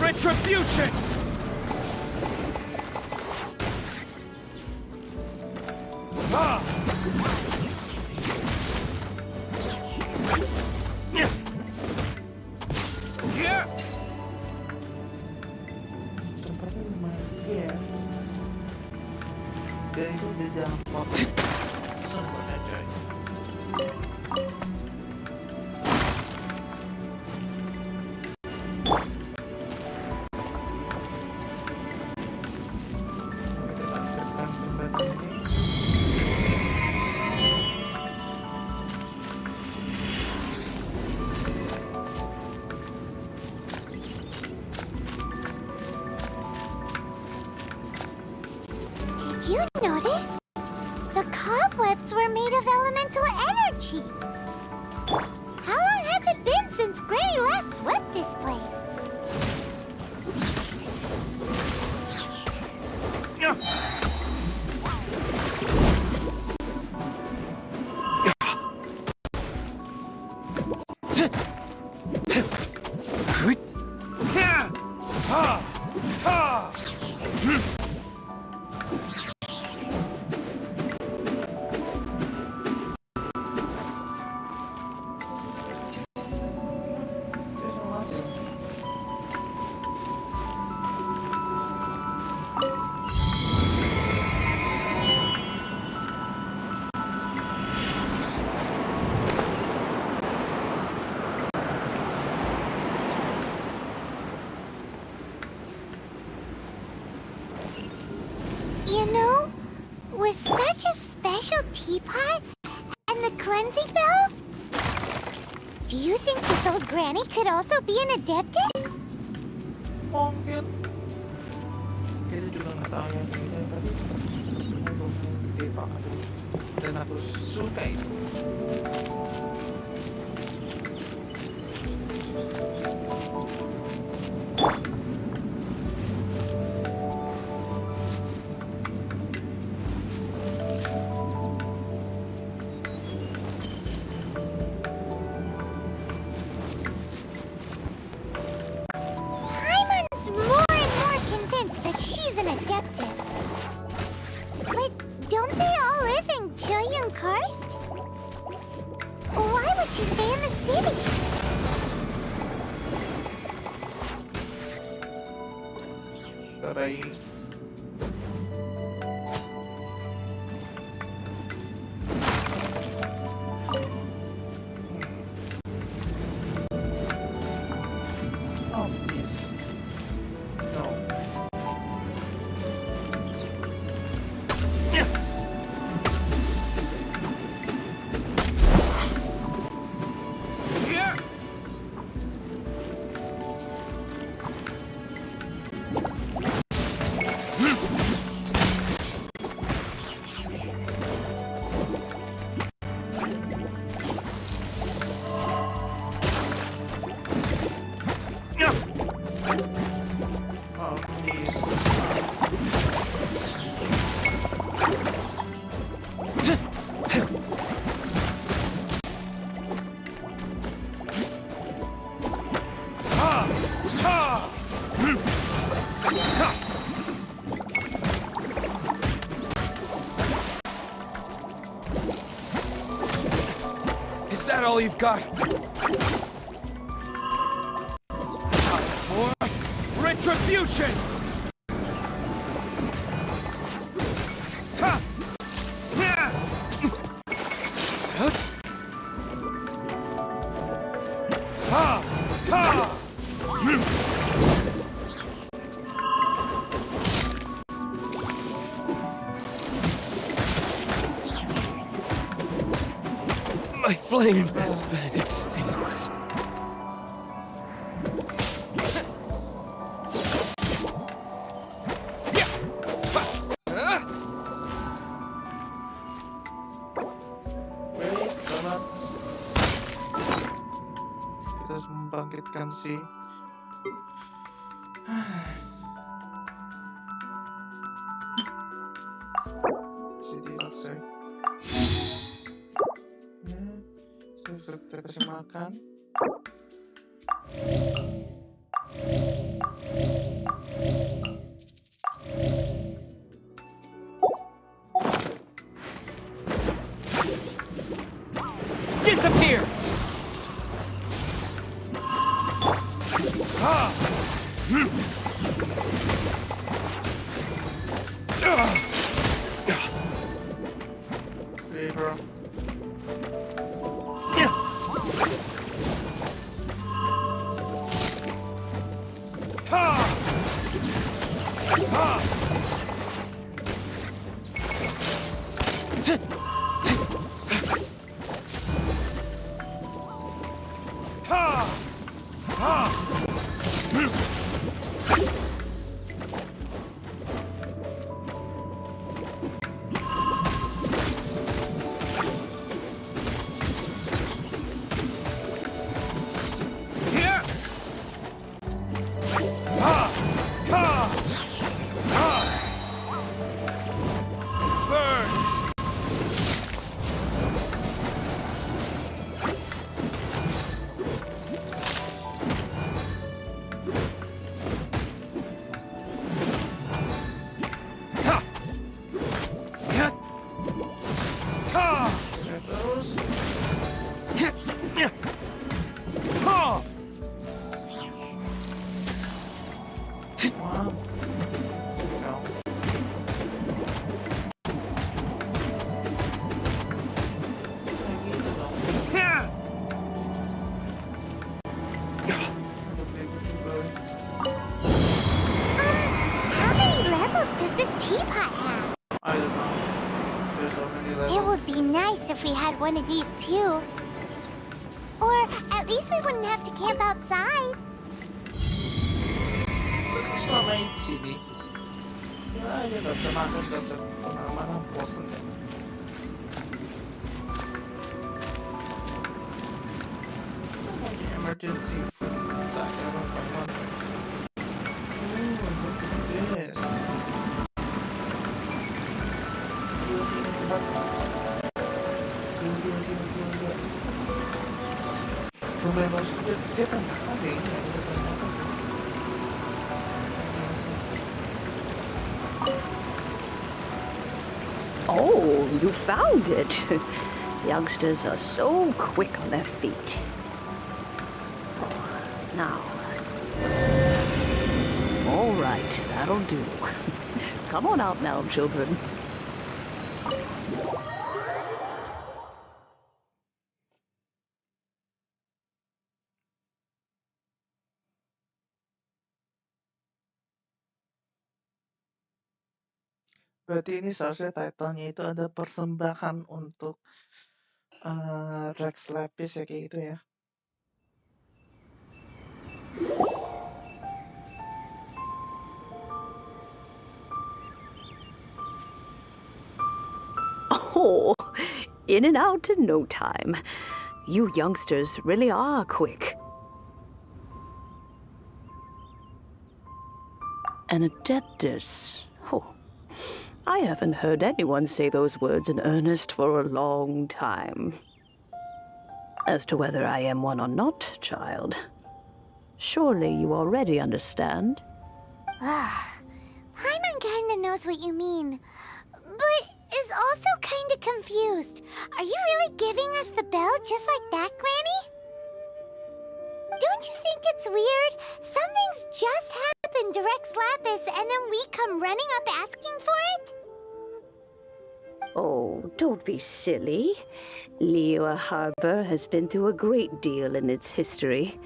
retribution! Ah! Yeah! Tempatnya lumayan gede ya. Dan itu udah jalan waktu. Semuanya coy. Kita lanjutkan tempat ini. Did you notice? The cobwebs were made of elemental energy. How long has it been since Granny last swept this place? You know, with such a special teapot and the cleansing bell, do you think this old granny could also be an adeptus? Mungkin. Kita juga nggak tahu ya. Kita tadi ngomong gede banget. Dan aku suka itu. Paimon's more and more convinced that she's an adeptus. But don't they all live in Joyun Karst? Why would she stay in the city? Bye-bye. Oh, yes. No. Yeah! Oh, please. Is that all you've got? Time for retribution! Ta! Yeah! Ha! Ha! My flame has been extinguished. Baik, selamat. Kita harus membangkitkan si Deluxe. Ya, kita kasih makan. Hey, bro. How many levels does this teapot have? I don't know. There's so many levels. It would be nice if we had one of these too. Or at least we wouldn't have to camp outside. Selama ini di sini, ya dia nggak bisa makan, nggak bisa kemana-mana, bosen deh. Emergency food, saya teman-teman. Look at this. Sini tempat. Dua. Lumayan bagus, dia pernah makan deh ini. Oh, you found it. Youngsters are so quick on their feet. Now. All right, that'll do. Come on out now, children. Berarti ini seharusnya title-nya itu ada persembahan untuk Rex Lapis ya, kayak gitu ya. Oh, in and out in no time. You youngsters really are quick. An adeptus. Oh, I haven't heard anyone say those words in earnest for a long time. As to whether I am one or not, child, surely you already understand. Paimon kinda knows what you mean, but is also kinda confused. Are you really giving us the bell just like that, Granny? Don't you think it's weird? Something's just happened to Rex Lapis and then we come running up asking for it? Oh, don't be silly. Liyue Harbor has been through a great deal in its history.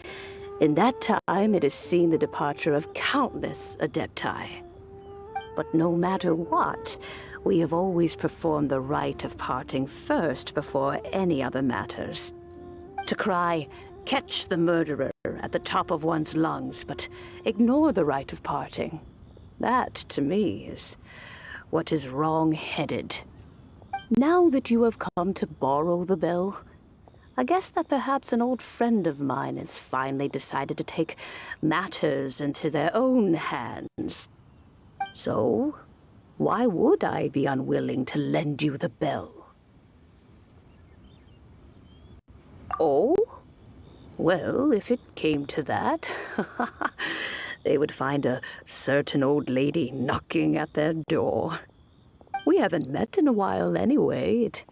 In that time, it has seen the departure of countless adepti. But no matter what, we have always performed the rite of parting first before any other matters. To cry, "Catch the murderer," at the top of one's lungs, but ignore the rite of parting. That, to me, is what is wrong-headed. Now that you have come to borrow the bell, I guess that perhaps an old friend of mine has finally decided to take matters into their own hands. So, why would I be unwilling to lend you the bell? Oh? Well, if it came to that, they would find a certain old lady knocking at their door. We haven't met in a while anyway. It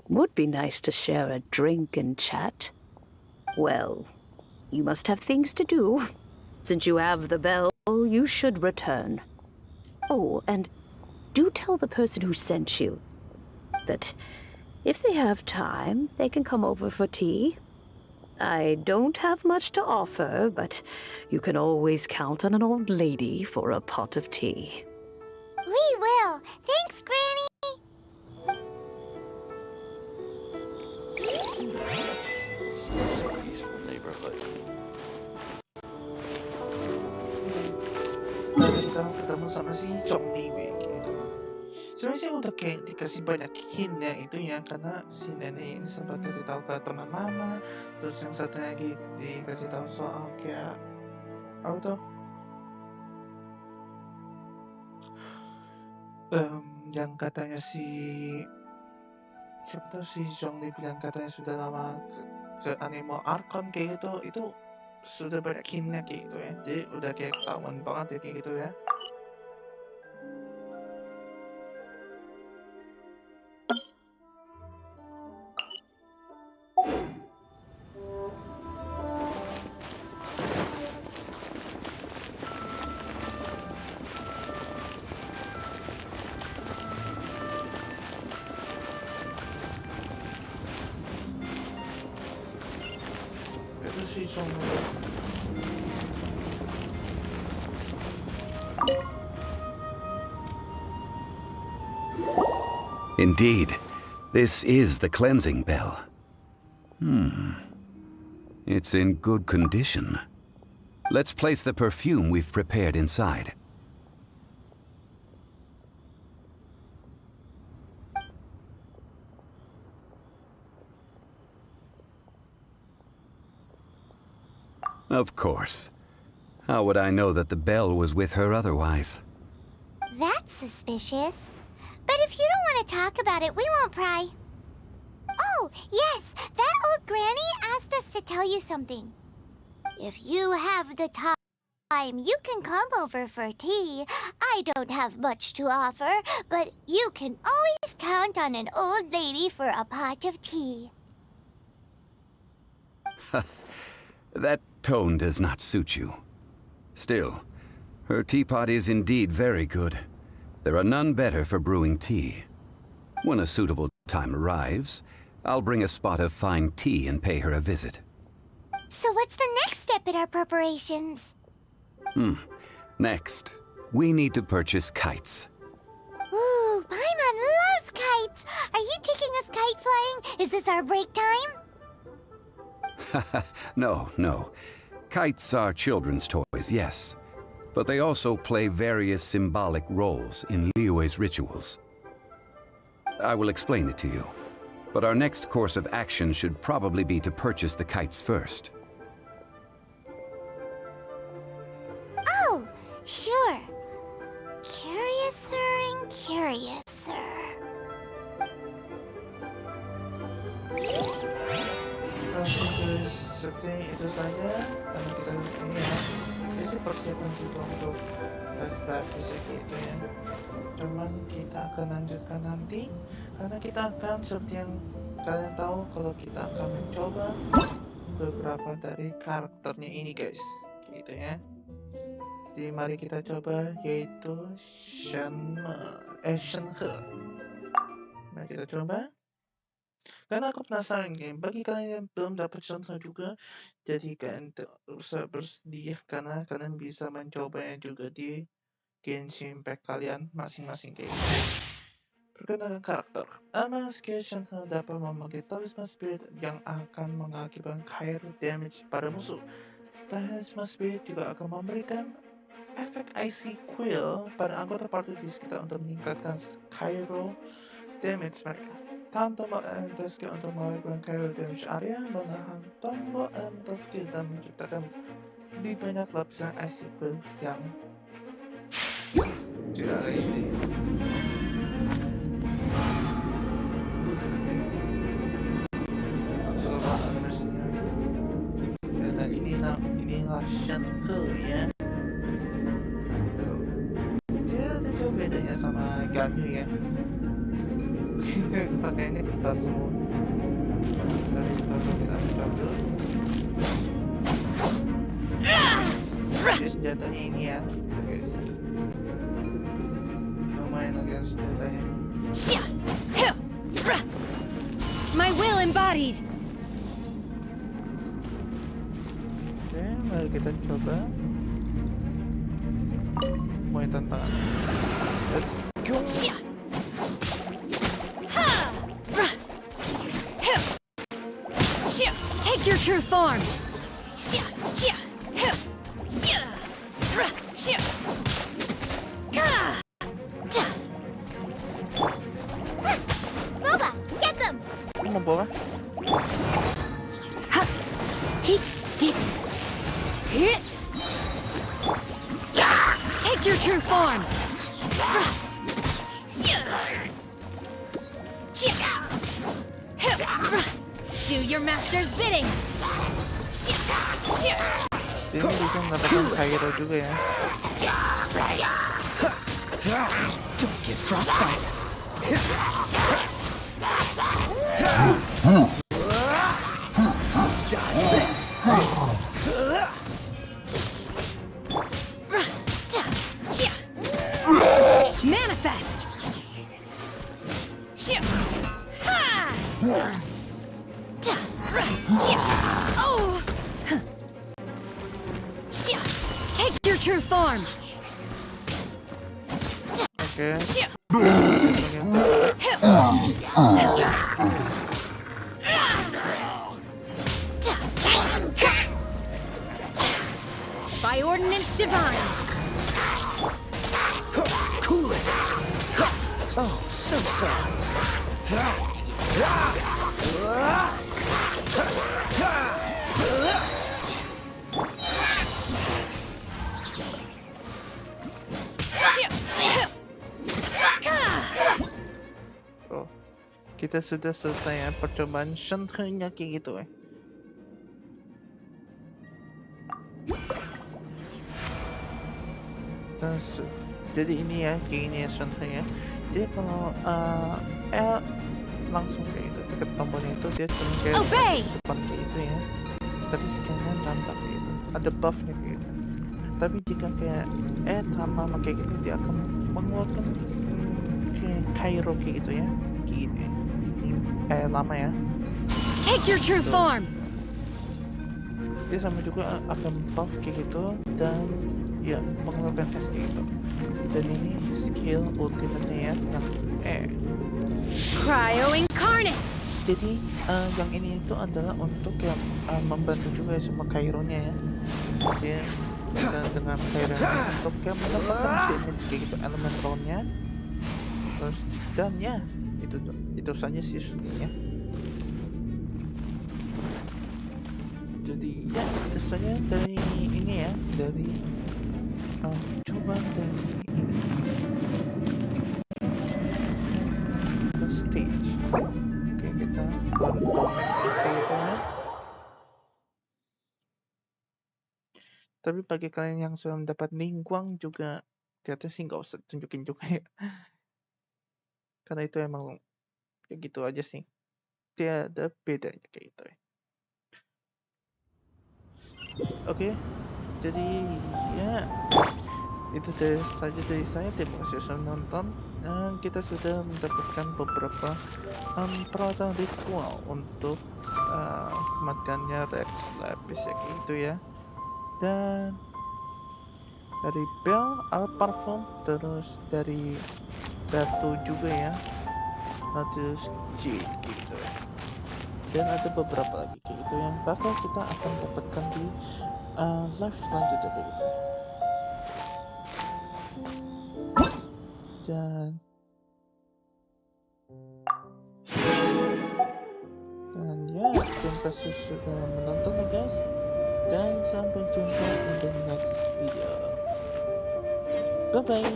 would be nice to share a drink and chat. Well, you must have things to do. Since you have the bell, you should return. Oh, and do tell the person who sent you that if they have time, they can come over for tea. I don't have much to offer, but you can always count on an old lady for a pot of tea. We will. Thanks, Granny. Peaceful neighborhood. Kita ketemu sama si Chong Liyue gitu. Sebenarnya sih udah kayak dikasih banyak hint ya itu ya, karena si nenek ini sempat kasih tahu ke teman mama, terus yang satu lagi dikasih tahu soal kayak apa tuh, yang katanya si siapa tuh si Zhong Li bilang katanya sudah lama ke anime Archon kayak gitu, itu sudah banyak hintnya kayak gitu ya, jadi udah kayak ketahuan banget ya kayak gitu ya. Itu si Zhong Li. Indeed, this is the cleansing bell. It's in good condition. Let's place the perfume we've prepared inside. Of course. How would I know that the bell was with her otherwise? That's suspicious. But if you don't want to talk about it, we won't pry. Oh, yes, that old granny asked us to tell you something. If you have the time, you can come over for tea. I don't have much to offer, but you can always count on an old lady for a pot of tea. That tone does not suit you. Still, her teapot is indeed very good. There are none better for brewing tea. When a suitable time arrives, I'll bring a spot of fine tea and pay her a visit. So what's the next step in our preparations? Next, we need to purchase kites. Ooh, Paimon loves kites! Are you taking us kite flying? Is this our break time? No. Kites are children's toys, yes. But they also play various symbolic roles in Liyue's rituals. I will explain it to you. But our next course of action should probably be to purchase the kites first. Oh, sure. Curiouser and curiouser. Terus seperti itu saja karena kita ini ya, jadi persiapan kita untuk backstab bisa gitu ya. Cuman kita akan lanjutkan nanti karena kita akan seperti yang kalian tahu kalau kita akan mencoba beberapa dari karakternya ini guys, gitu ya. Jadi mari kita coba yaitu Shenhe. Mari kita coba. Karena aku penasaran game, bagi kalian yang belum dapat contoh juga, jadi kalian usah bersedia karena kalian bisa mencobanya juga di Genshin Impact kalian masing-masing kayak gitu. Perkenalkan karakter. Amal skill Shenhe dapat memakai talisman spirit yang akan mengakibatkan cairo damage pada musuh. Talisman spirit juga akan memberikan efek Icy Quill pada anggota party di sekitar untuk meningkatkan cairo damage mereka. Tahan tombol elemental skill untuk melakukan cairo damage area, menahan tombol elemental skill dan menciptakan lebih banyak lapisan Icy Quill yang tidak ada ini. Inilah Shenhe ya. Dia ada jauh bedanya sama Ganyu ya. Pakaiannya ketat semua. Dari itu kita coba dulu. Jadi senjatanya ini ya, guys. Lumayan lah guys senjatanya. My will embodied. Oke, mari kita coba. Mulai tantangan. Let's go. Take your true form. Coba, get them! Ini mau bawa? Take your true form. Do your master's bidding. Ini bisa mendapatkan Cairo juga ya. Don't get frostbite. Dodge this. Manifest. Oh. Take your true form. Oke. By ordinance divine. Cool it. Oh, so sorry. Oh, kita sudah selesai ya percobaan sentrenya kayak gitu ya. Jadi ini ya, kayak ini ya sentrenya. Jadi kalau langsung kayak itu deket tombolnya itu dia cuma kayak depan kayak itu ya. Tapi sekarang tampak kayak itu, ada buffnya kayak gitu. Tapi jika kayak lama kayak gitu dia akan mengeluarkan kayak Cairo kayak gitu ya, kayak gini. Lama ya. Take your true form. Dia sama juga akan buff kayak gitu dan ya mengeluarkan S kayak gitu. Dan ini skill ultimate-nya ya, Cryo incarnate. Jadi yang ini itu adalah untuk yang membantu juga ya sama Cairo-nya ya. Dia dengan Cairo untuk yang mendapatkan damage kayak gitu elementalnya. Terus dan ya itu saja sih sebenarnya. Jadi ya itu saja dari ini ya, dari coba dari ini ke stage. Oke, kita domestic gitu ya. Tapi bagi kalian yang sudah mendapat Ningguang juga kata sih nggak usah tunjukin juga ya. Karena itu emang kayak gitu aja sih. Dia ada bedanya kayak gitu ya. Oke, jadi ya itu saja dari saya. Terima kasih sudah menonton. Kita sudah mendapatkan beberapa peralatan ritual untuk kematiannya Rex Lapis ya kayak gitu ya. Dan dari bell, alat parfum, terus dari batu juga ya, terus jade gitu ya. Dan ada beberapa lagi kayak gitu yang bakal kita akan dapatkan di live selanjutnya kayak gitu. Dan ya, terima kasih sudah menonton ya guys, dan sampai jumpa in the next video. Bye bye.